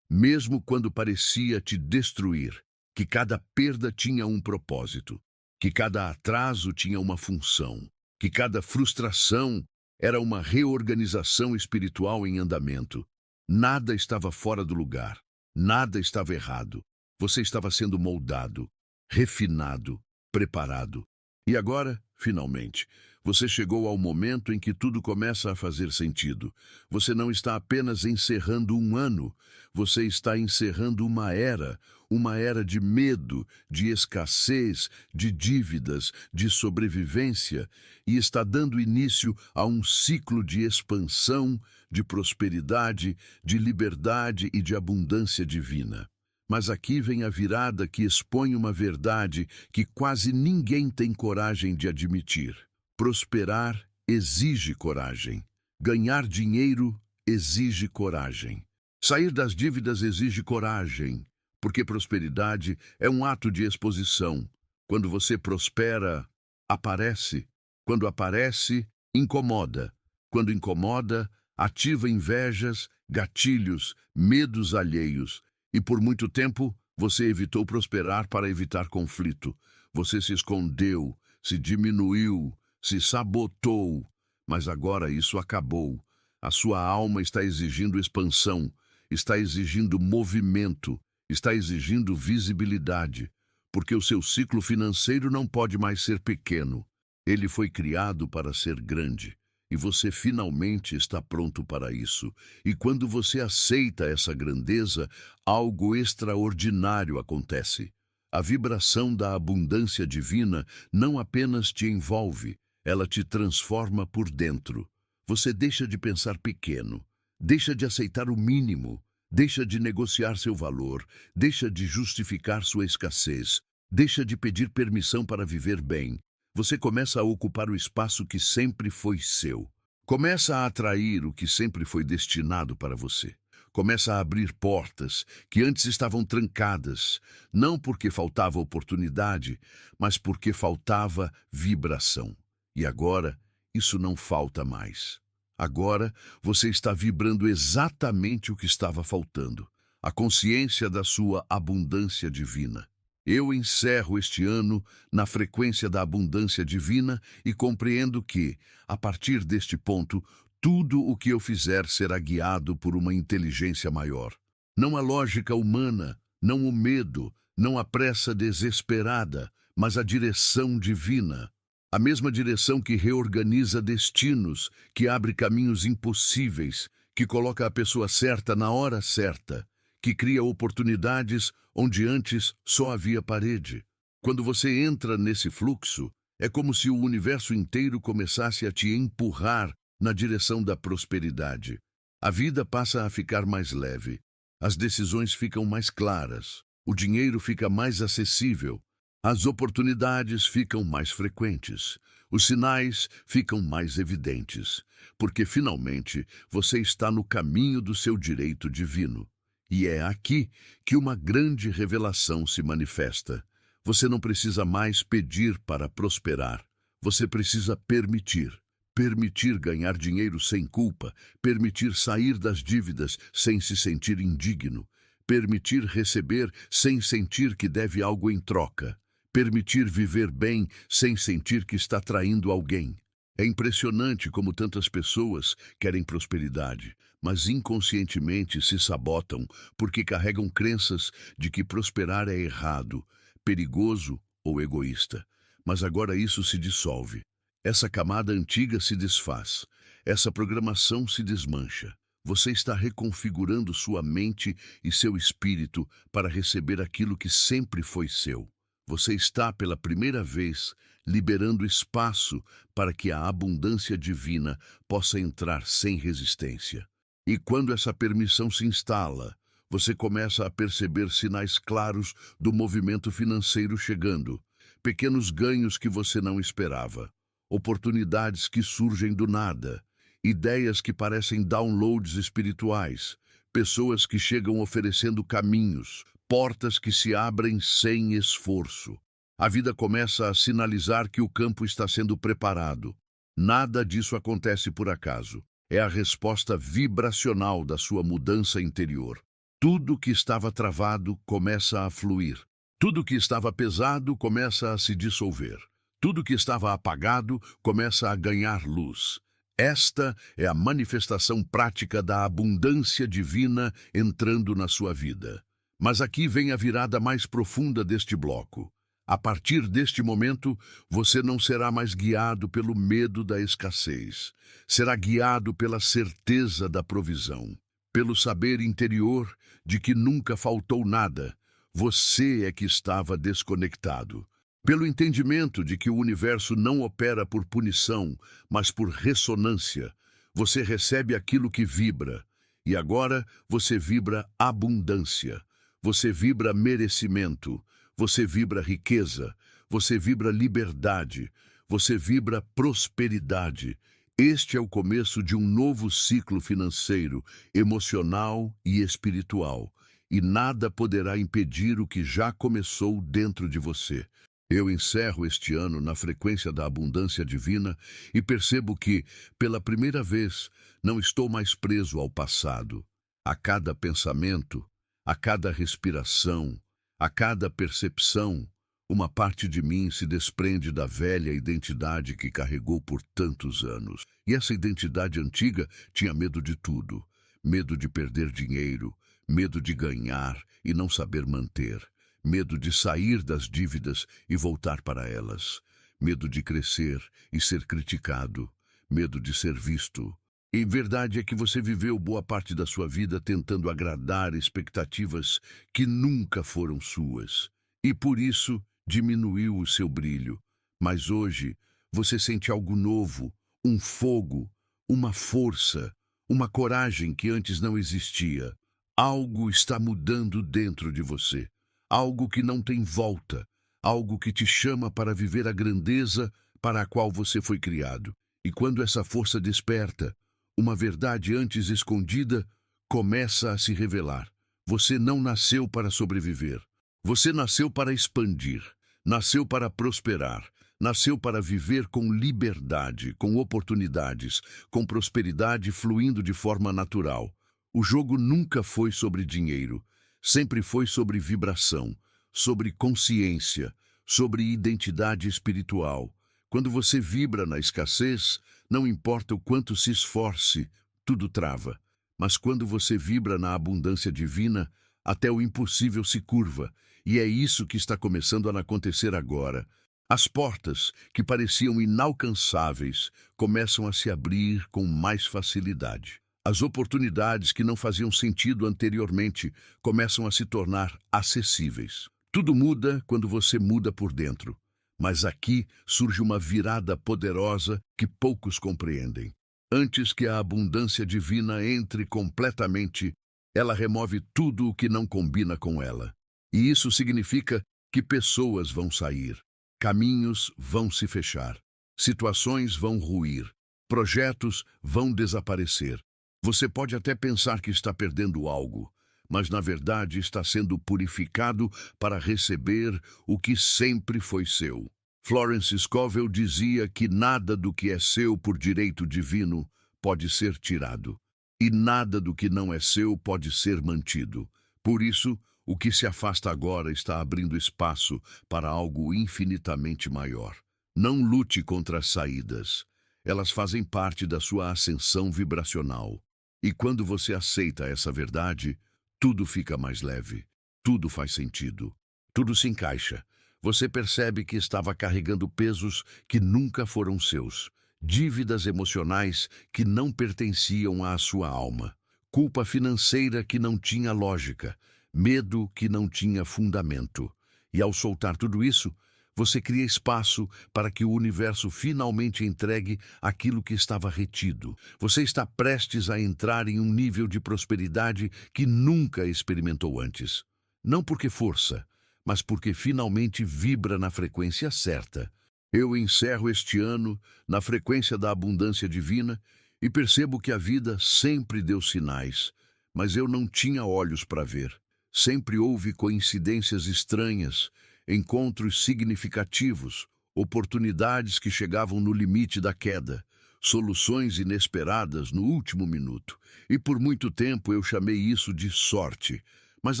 mesmo quando parecia te destruir, que cada perda tinha um propósito, que cada atraso tinha uma função, que cada frustração era uma reorganização espiritual em andamento. Nada estava fora do lugar, nada estava errado. Você estava sendo moldado, refinado, preparado. E agora, finalmente, você chegou ao momento em que tudo começa a fazer sentido. Você não está apenas encerrando um ano, você está encerrando uma era de medo, de escassez, de dívidas, de sobrevivência, e está dando início a um ciclo de expansão, de prosperidade, de liberdade e de abundância divina. Mas aqui vem a virada que expõe uma verdade que quase ninguém tem coragem de admitir. Prosperar exige coragem. Ganhar dinheiro exige coragem. Sair das dívidas exige coragem, porque prosperidade é um ato de exposição. Quando você prospera, aparece. Quando aparece, incomoda. Quando incomoda, ativa invejas, gatilhos, medos alheios. E por muito tempo, você evitou prosperar para evitar conflito. Você se escondeu, se diminuiu, se sabotou. Mas agora isso acabou. A sua alma está exigindo expansão, está exigindo movimento, está exigindo visibilidade, porque o seu ciclo financeiro não pode mais ser pequeno. Ele foi criado para ser grande. E você finalmente está pronto para isso. E quando você aceita essa grandeza, algo extraordinário acontece. A vibração da abundância divina não apenas te envolve, ela te transforma por dentro. Você deixa de pensar pequeno, deixa de aceitar o mínimo, deixa de negociar seu valor, deixa de justificar sua escassez, deixa de pedir permissão para viver bem. Você começa a ocupar o espaço que sempre foi seu. Começa a atrair o que sempre foi destinado para você. Começa a abrir portas que antes estavam trancadas, não porque faltava oportunidade, mas porque faltava vibração. E agora, isso não falta mais. Agora, você está vibrando exatamente o que estava faltando. A consciência da sua abundância divina. Eu encerro este ano na frequência da abundância divina e compreendo que, a partir deste ponto, tudo o que eu fizer será guiado por uma inteligência maior. Não a lógica humana, não o medo, não a pressa desesperada, mas a direção divina. A mesma direção que reorganiza destinos, que abre caminhos impossíveis, que coloca a pessoa certa na hora certa, que cria oportunidades onde antes só havia parede. Quando você entra nesse fluxo, é como se o universo inteiro começasse a te empurrar na direção da prosperidade. A vida passa a ficar mais leve, as decisões ficam mais claras, o dinheiro fica mais acessível, as oportunidades ficam mais frequentes, os sinais ficam mais evidentes, porque finalmente você está no caminho do seu direito divino. E é aqui que uma grande revelação se manifesta. Você não precisa mais pedir para prosperar. Você precisa permitir. Permitir ganhar dinheiro sem culpa. Permitir sair das dívidas sem se sentir indigno. Permitir receber sem sentir que deve algo em troca. Permitir viver bem sem sentir que está traindo alguém. É impressionante como tantas pessoas querem prosperidade, mas inconscientemente se sabotam porque carregam crenças de que prosperar é errado, perigoso ou egoísta. Mas agora isso se dissolve. Essa camada antiga se desfaz. Essa programação se desmancha. Você está reconfigurando sua mente e seu espírito para receber aquilo que sempre foi seu. Você está, pela primeira vez, liberando espaço para que a abundância divina possa entrar sem resistência. E quando essa permissão se instala, você começa a perceber sinais claros do movimento financeiro chegando, pequenos ganhos que você não esperava, oportunidades que surgem do nada, ideias que parecem downloads espirituais, pessoas que chegam oferecendo caminhos, portas que se abrem sem esforço. A vida começa a sinalizar que o campo está sendo preparado. Nada disso acontece por acaso. É a resposta vibracional da sua mudança interior. Tudo que estava travado começa a fluir. Tudo que estava pesado começa a se dissolver. Tudo que estava apagado começa a ganhar luz. Esta é a manifestação prática da abundância divina entrando na sua vida. Mas aqui vem a virada mais profunda deste bloco. A partir deste momento, você não será mais guiado pelo medo da escassez. Será guiado pela certeza da provisão, pelo saber interior de que nunca faltou nada. Você é que estava desconectado. Pelo entendimento de que o universo não opera por punição, mas por ressonância. Você recebe aquilo que vibra. E agora você vibra abundância. Você vibra merecimento. Você vibra riqueza, você vibra liberdade, você vibra prosperidade. Este é o começo de um novo ciclo financeiro, emocional e espiritual. E nada poderá impedir o que já começou dentro de você. Eu encerro este ano na frequência da abundância divina e percebo que, pela primeira vez, não estou mais preso ao passado. A cada pensamento, a cada respiração, a cada percepção, uma parte de mim se desprende da velha identidade que carregou por tantos anos. E essa identidade antiga tinha medo de tudo. Medo de perder dinheiro, medo de ganhar e não saber manter. Medo de sair das dívidas e voltar para elas. Medo de crescer e ser criticado. Medo de ser visto. E verdade é que você viveu boa parte da sua vida tentando agradar expectativas que nunca foram suas. E por isso diminuiu o seu brilho. Mas hoje você sente algo novo, um fogo, uma força, uma coragem que antes não existia. Algo está mudando dentro de você. Algo que não tem volta. Algo que te chama para viver a grandeza para a qual você foi criado. E quando essa força desperta, uma verdade antes escondida começa a se revelar. Você não nasceu para sobreviver. Você nasceu para expandir. Nasceu para prosperar. Nasceu para viver com liberdade, com oportunidades, com prosperidade fluindo de forma natural. O jogo nunca foi sobre dinheiro. Sempre foi sobre vibração, sobre consciência, sobre identidade espiritual. Quando você vibra na escassez, não importa o quanto se esforce, tudo trava. Mas quando você vibra na abundância divina, até o impossível se curva. E é isso que está começando a acontecer agora. As portas, que pareciam inalcançáveis, começam a se abrir com mais facilidade. As oportunidades que não faziam sentido anteriormente começam a se tornar acessíveis. Tudo muda quando você muda por dentro. Mas aqui surge uma virada poderosa que poucos compreendem. Antes que a abundância divina entre completamente, ela remove tudo o que não combina com ela. E isso significa que pessoas vão sair, caminhos vão se fechar, situações vão ruir, projetos vão desaparecer. Você pode até pensar que está perdendo algo, mas na verdade está sendo purificado para receber o que sempre foi seu. Florence Scovel dizia que nada do que é seu por direito divino pode ser tirado, e nada do que não é seu pode ser mantido. Por isso, o que se afasta agora está abrindo espaço para algo infinitamente maior. Não lute contra as saídas. Elas fazem parte da sua ascensão vibracional. E quando você aceita essa verdade, tudo fica mais leve, tudo faz sentido, tudo se encaixa. Você percebe que estava carregando pesos que nunca foram seus, dívidas emocionais que não pertenciam à sua alma, culpa financeira que não tinha lógica, medo que não tinha fundamento. E ao soltar tudo isso, você cria espaço para que o universo finalmente entregue aquilo que estava retido. Você está prestes a entrar em um nível de prosperidade que nunca experimentou antes. Não porque força, mas porque finalmente vibra na frequência certa. Eu encerro este ano na frequência da abundância divina e percebo que a vida sempre deu sinais, mas eu não tinha olhos para ver. Sempre houve coincidências estranhas, encontros significativos, oportunidades que chegavam no limite da queda, soluções inesperadas no último minuto. E por muito tempo eu chamei isso de sorte. Mas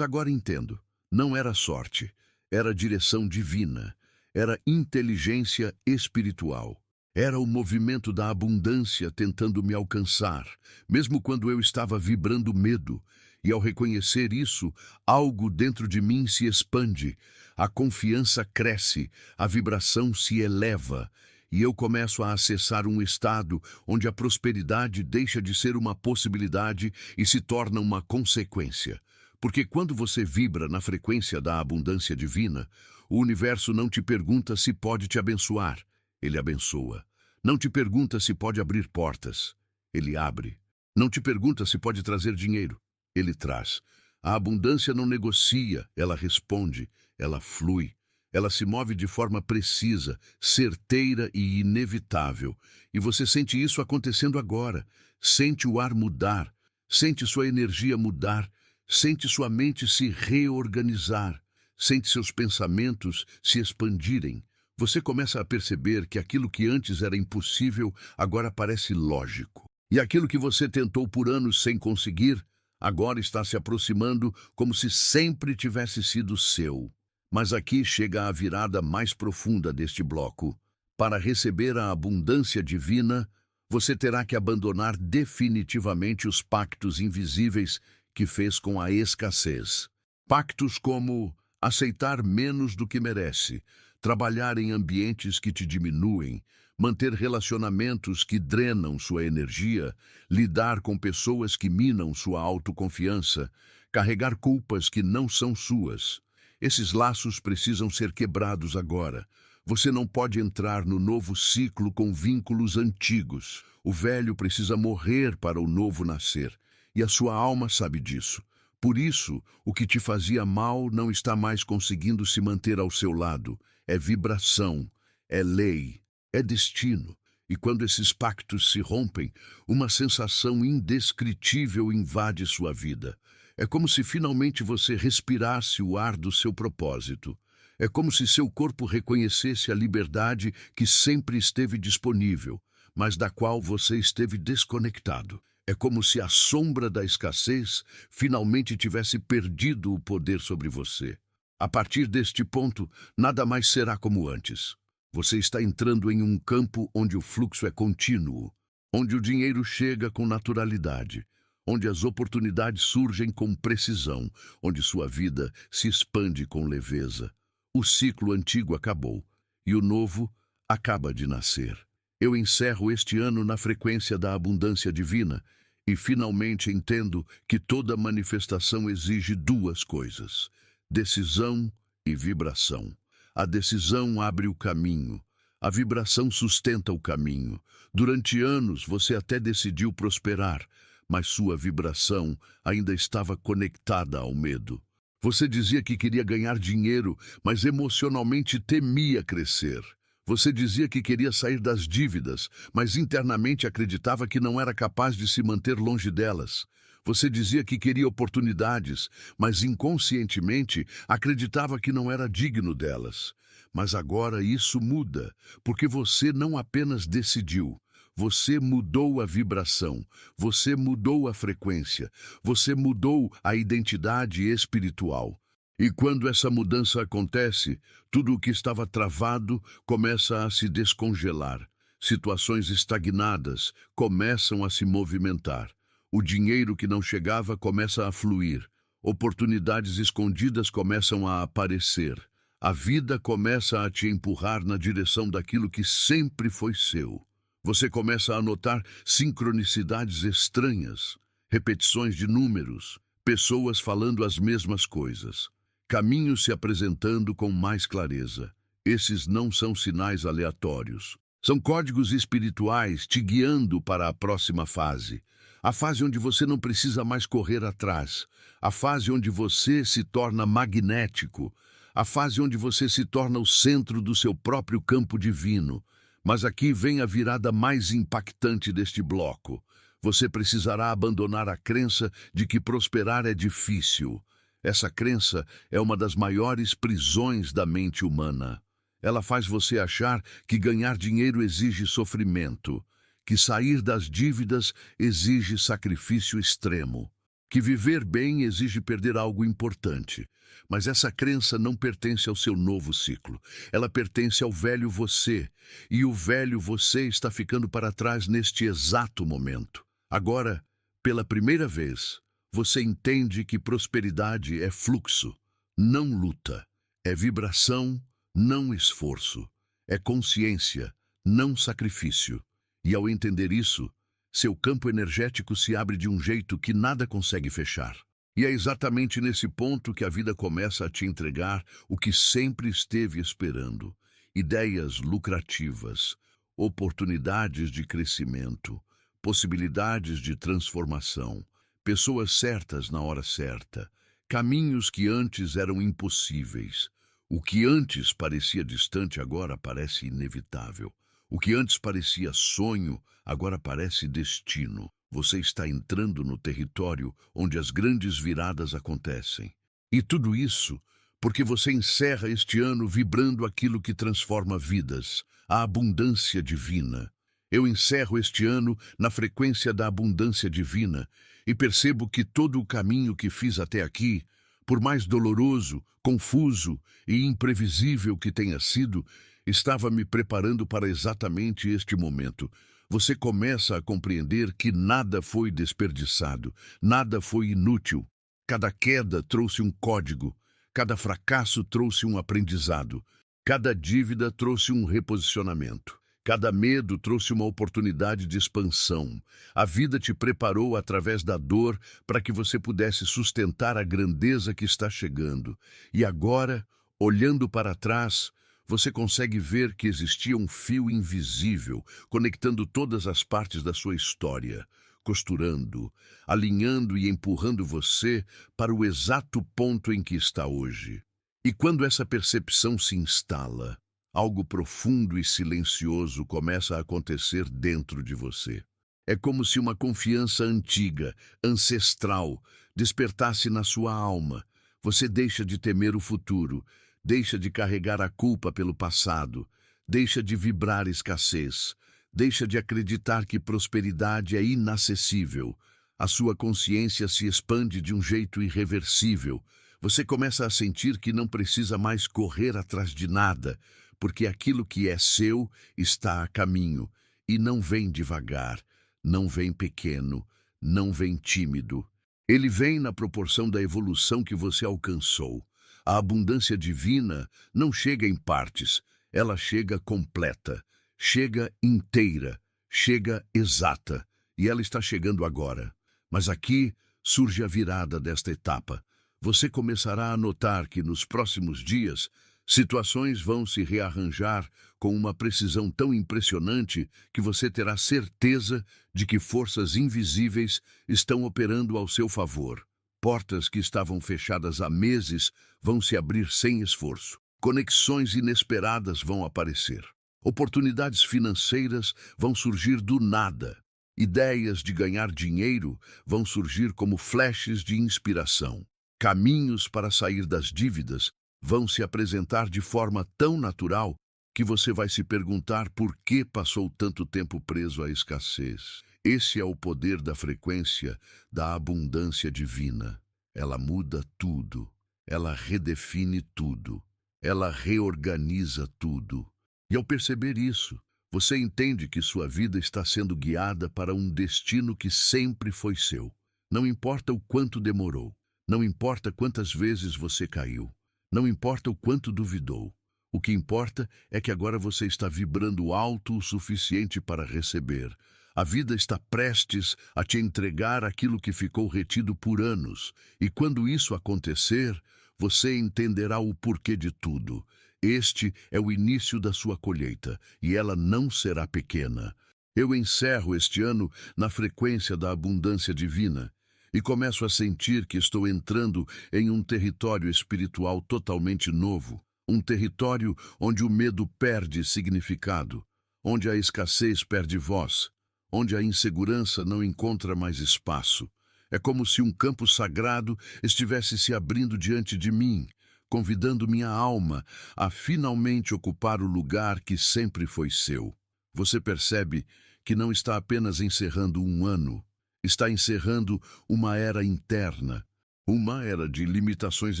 agora entendo, não era sorte, era direção divina, era inteligência espiritual. Era o movimento da abundância tentando me alcançar, mesmo quando eu estava vibrando medo. E ao reconhecer isso, algo dentro de mim se expande, a confiança cresce, a vibração se eleva, e eu começo a acessar um estado onde a prosperidade deixa de ser uma possibilidade e se torna uma consequência. Porque quando você vibra na frequência da abundância divina, o universo não te pergunta se pode te abençoar, ele abençoa. Não te pergunta se pode abrir portas, ele abre. Não te pergunta se pode trazer dinheiro, ele traz. A abundância não negocia, ela responde, ela flui. Ela se move de forma precisa, certeira e inevitável. E você sente isso acontecendo agora. Sente o ar mudar, sente sua energia mudar, sente sua mente se reorganizar, sente seus pensamentos se expandirem. Você começa a perceber que aquilo que antes era impossível agora parece lógico. E aquilo que você tentou por anos sem conseguir, agora está se aproximando como se sempre tivesse sido seu. Mas aqui chega a virada mais profunda deste bloco. Para receber a abundância divina, você terá que abandonar definitivamente os pactos invisíveis que fez com a escassez. Pactos como aceitar menos do que merece, trabalhar em ambientes que te diminuem, manter relacionamentos que drenam sua energia, lidar com pessoas que minam sua autoconfiança, carregar culpas que não são suas. Esses laços precisam ser quebrados agora. Você não pode entrar no novo ciclo com vínculos antigos. O velho precisa morrer para o novo nascer, e a sua alma sabe disso. Por isso, o que te fazia mal não está mais conseguindo se manter ao seu lado. É vibração, é lei, é destino. E quando esses pactos se rompem, uma sensação indescritível invade sua vida. É como se finalmente você respirasse o ar do seu propósito. É como se seu corpo reconhecesse a liberdade que sempre esteve disponível, mas da qual você esteve desconectado. É como se a sombra da escassez finalmente tivesse perdido o poder sobre você. A partir deste ponto, nada mais será como antes. Você está entrando em um campo onde o fluxo é contínuo, onde o dinheiro chega com naturalidade, onde as oportunidades surgem com precisão, onde sua vida se expande com leveza. O ciclo antigo acabou e o novo acaba de nascer. Eu encerro este ano na frequência da abundância divina e finalmente entendo que toda manifestação exige duas coisas: decisão e vibração. A decisão abre o caminho. A vibração sustenta o caminho. Durante anos você até decidiu prosperar, mas sua vibração ainda estava conectada ao medo. Você dizia que queria ganhar dinheiro, mas emocionalmente temia crescer. Você dizia que queria sair das dívidas, mas internamente acreditava que não era capaz de se manter longe delas. Você dizia que queria oportunidades, mas inconscientemente acreditava que não era digno delas. Mas agora isso muda, porque você não apenas decidiu, você mudou a vibração, você mudou a frequência, você mudou a identidade espiritual. E quando essa mudança acontece, tudo o que estava travado começa a se descongelar. Situações estagnadas começam a se movimentar. O dinheiro que não chegava começa a fluir. Oportunidades escondidas começam a aparecer. A vida começa a te empurrar na direção daquilo que sempre foi seu. Você começa a notar sincronicidades estranhas, repetições de números, pessoas falando as mesmas coisas, caminhos se apresentando com mais clareza. Esses não são sinais aleatórios. São códigos espirituais te guiando para a próxima fase. A fase onde você não precisa mais correr atrás. A fase onde você se torna magnético. A fase onde você se torna o centro do seu próprio campo divino. Mas aqui vem a virada mais impactante deste bloco. Você precisará abandonar a crença de que prosperar é difícil. Essa crença é uma das maiores prisões da mente humana. Ela faz você achar que ganhar dinheiro exige sofrimento, que sair das dívidas exige sacrifício extremo, que viver bem exige perder algo importante. Mas essa crença não pertence ao seu novo ciclo. Ela pertence ao velho você, e o velho você está ficando para trás neste exato momento. Agora, pela primeira vez, você entende que prosperidade é fluxo, não luta, é vibração, não esforço, é consciência, não sacrifício. E ao entender isso, seu campo energético se abre de um jeito que nada consegue fechar. E é exatamente nesse ponto que a vida começa a te entregar o que sempre esteve esperando: ideias lucrativas, oportunidades de crescimento, possibilidades de transformação, pessoas certas na hora certa, caminhos que antes eram impossíveis. O que antes parecia distante agora parece inevitável. O que antes parecia sonho agora parece destino. Você está entrando no território onde as grandes viradas acontecem. E tudo isso porque você encerra este ano vibrando aquilo que transforma vidas, a abundância divina. Eu encerro este ano na frequência da abundância divina e percebo que todo o caminho que fiz até aqui, por mais doloroso, confuso e imprevisível que tenha sido, estava me preparando para exatamente este momento. Você começa a compreender que nada foi desperdiçado, nada foi inútil. Cada queda trouxe um código, cada fracasso trouxe um aprendizado, cada dívida trouxe um reposicionamento. Cada medo trouxe uma oportunidade de expansão. A vida te preparou através da dor para que você pudesse sustentar a grandeza que está chegando. E agora, olhando para trás, você consegue ver que existia um fio invisível conectando todas as partes da sua história, costurando, alinhando e empurrando você para o exato ponto em que está hoje. E quando essa percepção se instala, algo profundo e silencioso começa a acontecer dentro de você. É como se uma confiança antiga, ancestral, despertasse na sua alma. Você deixa de temer o futuro, deixa de carregar a culpa pelo passado, deixa de vibrar escassez, deixa de acreditar que prosperidade é inacessível. A sua consciência se expande de um jeito irreversível. Você começa a sentir que não precisa mais correr atrás de nada, porque aquilo que é seu está a caminho, e não vem devagar, não vem pequeno, não vem tímido. Ele vem na proporção da evolução que você alcançou. A abundância divina não chega em partes, ela chega completa, chega inteira, chega exata, e ela está chegando agora. Mas aqui surge a virada desta etapa. Você começará a notar que nos próximos dias, situações vão se rearranjar com uma precisão tão impressionante que você terá certeza de que forças invisíveis estão operando ao seu favor. Portas que estavam fechadas há meses vão se abrir sem esforço. Conexões inesperadas vão aparecer. Oportunidades financeiras vão surgir do nada. Ideias de ganhar dinheiro vão surgir como flashes de inspiração. Caminhos para sair das dívidas vão se apresentar de forma tão natural que você vai se perguntar por que passou tanto tempo preso à escassez. Esse é o poder da frequência da abundância divina. Ela muda tudo, ela redefine tudo, ela reorganiza tudo. E ao perceber isso, você entende que sua vida está sendo guiada para um destino que sempre foi seu. Não importa o quanto demorou, não importa quantas vezes você caiu, não importa o quanto duvidou. O que importa é que agora você está vibrando alto o suficiente para receber. A vida está prestes a te entregar aquilo que ficou retido por anos, e quando isso acontecer, você entenderá o porquê de tudo. Este é o início da sua colheita, e ela não será pequena. Eu encerro este ano na frequência da abundância divina e começo a sentir que estou entrando em um território espiritual totalmente novo, um território onde o medo perde significado, onde a escassez perde voz, onde a insegurança não encontra mais espaço. É como se um campo sagrado estivesse se abrindo diante de mim, convidando minha alma a finalmente ocupar o lugar que sempre foi seu. Você percebe que não está apenas encerrando um ano, está encerrando uma era interna, uma era de limitações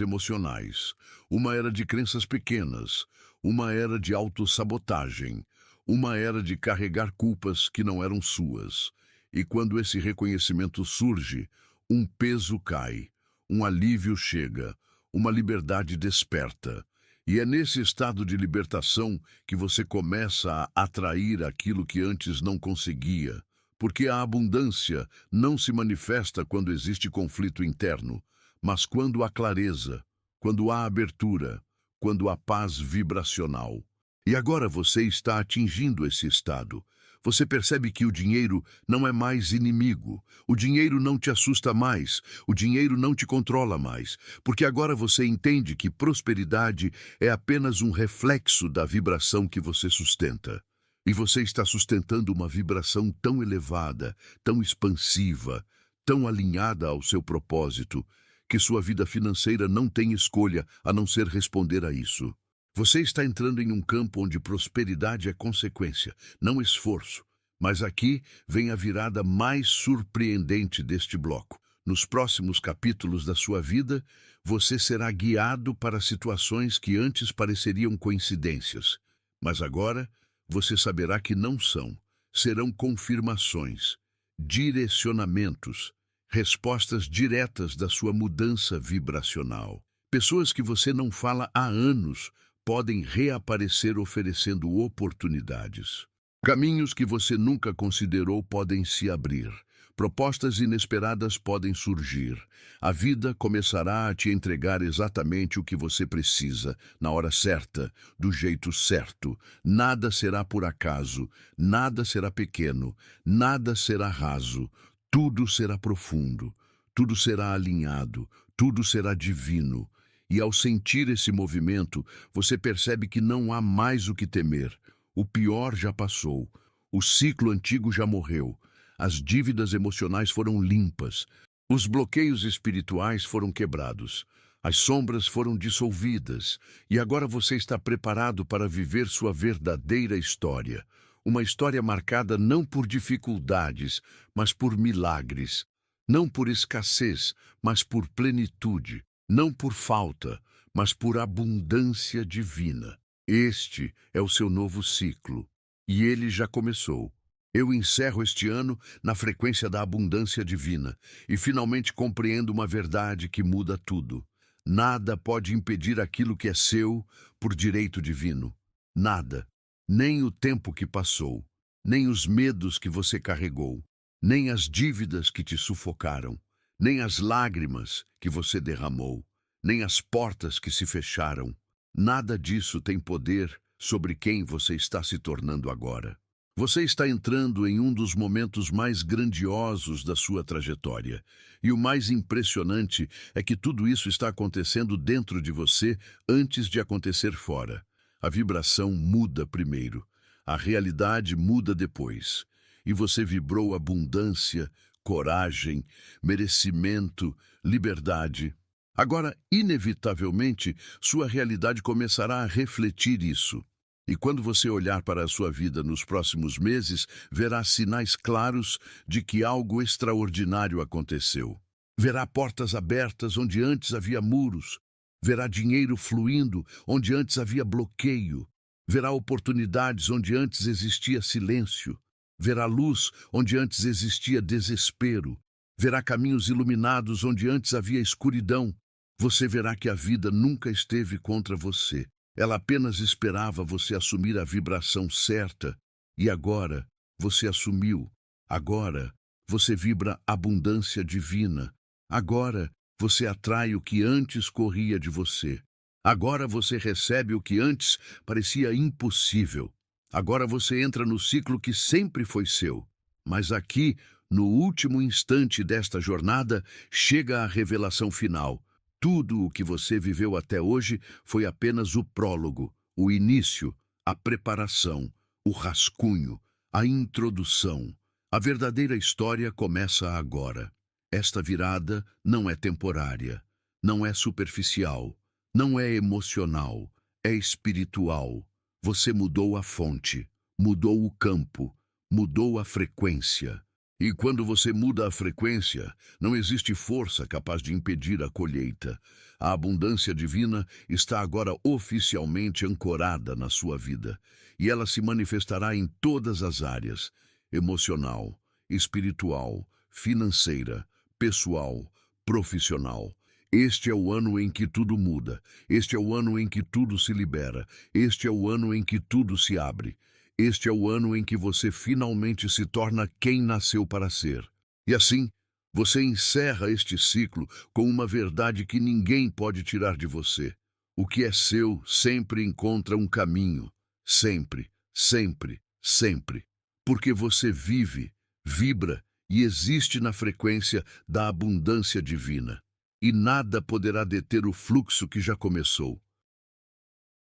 emocionais, uma era de crenças pequenas, uma era de autossabotagem, uma era de carregar culpas que não eram suas. E quando esse reconhecimento surge, um peso cai, um alívio chega, uma liberdade desperta. E é nesse estado de libertação que você começa a atrair aquilo que antes não conseguia, porque a abundância não se manifesta quando existe conflito interno, mas quando há clareza, quando há abertura, quando há paz vibracional. E agora você está atingindo esse estado. Você percebe que o dinheiro não é mais inimigo. O dinheiro não te assusta mais. O dinheiro não te controla mais. Porque agora você entende que prosperidade é apenas um reflexo da vibração que você sustenta. E você está sustentando uma vibração tão elevada, tão expansiva, tão alinhada ao seu propósito, que sua vida financeira não tem escolha a não ser responder a isso. Você está entrando em um campo onde prosperidade é consequência, não esforço. Mas aqui vem a virada mais surpreendente deste bloco. Nos próximos capítulos da sua vida, você será guiado para situações que antes pareceriam coincidências. Mas agora, você saberá que não são. Serão confirmações, direcionamentos, respostas diretas da sua mudança vibracional. Pessoas que você não fala há anos podem reaparecer oferecendo oportunidades. Caminhos que você nunca considerou podem se abrir. Propostas inesperadas podem surgir. A vida começará a te entregar exatamente o que você precisa, na hora certa, do jeito certo. Nada será por acaso, nada será pequeno, nada será raso. Tudo será profundo, tudo será alinhado, tudo será divino. E ao sentir esse movimento, você percebe que não há mais o que temer. O pior já passou, o ciclo antigo já morreu, as dívidas emocionais foram limpas, os bloqueios espirituais foram quebrados, as sombras foram dissolvidas, e agora você está preparado para viver sua verdadeira história. Uma história marcada não por dificuldades, mas por milagres. Não por escassez, mas por plenitude. Não por falta, mas por abundância divina. Este é o seu novo ciclo, e ele já começou. Eu encerro este ano na frequência da abundância divina e finalmente compreendo uma verdade que muda tudo. Nada pode impedir aquilo que é seu por direito divino. Nada. Nem o tempo que passou, nem os medos que você carregou, nem as dívidas que te sufocaram, nem as lágrimas que você derramou, nem as portas que se fecharam. Nada disso tem poder sobre quem você está se tornando agora. Você está entrando em um dos momentos mais grandiosos da sua trajetória. E o mais impressionante é que tudo isso está acontecendo dentro de você antes de acontecer fora. A vibração muda primeiro, a realidade muda depois. E você vibrou abundância, coragem, merecimento, liberdade. Agora, inevitavelmente, sua realidade começará a refletir isso. E quando você olhar para a sua vida nos próximos meses, verá sinais claros de que algo extraordinário aconteceu. Verá portas abertas onde antes havia muros. Verá dinheiro fluindo onde antes havia bloqueio. Verá oportunidades onde antes existia silêncio. Verá luz onde antes existia desespero. Verá caminhos iluminados onde antes havia escuridão. Você verá que a vida nunca esteve contra você. Ela apenas esperava você assumir a vibração certa, e agora você assumiu. Agora você vibra abundância divina. Agora você atrai o que antes corria de você. Agora você recebe o que antes parecia impossível. Agora você entra no ciclo que sempre foi seu. Mas aqui, no último instante desta jornada, chega a revelação final. Tudo o que você viveu até hoje foi apenas o prólogo, o início, a preparação, o rascunho, a introdução. A verdadeira história começa agora. Esta virada não é temporária, não é superficial, não é emocional, é espiritual. Você mudou a fonte, mudou o campo, mudou a frequência. E quando você muda a frequência, não existe força capaz de impedir a colheita. A abundância divina está agora oficialmente ancorada na sua vida, e ela se manifestará em todas as áreas: emocional, espiritual, financeira, pessoal, profissional. Este é o ano em que tudo muda. Este é o ano em que tudo se libera. Este é o ano em que tudo se abre. Este é o ano em que você finalmente se torna quem nasceu para ser. E assim, você encerra este ciclo com uma verdade que ninguém pode tirar de você. O que é seu sempre encontra um caminho. Sempre, sempre, sempre. Porque você vive, vibra e existe na frequência da abundância divina. E nada poderá deter o fluxo que já começou.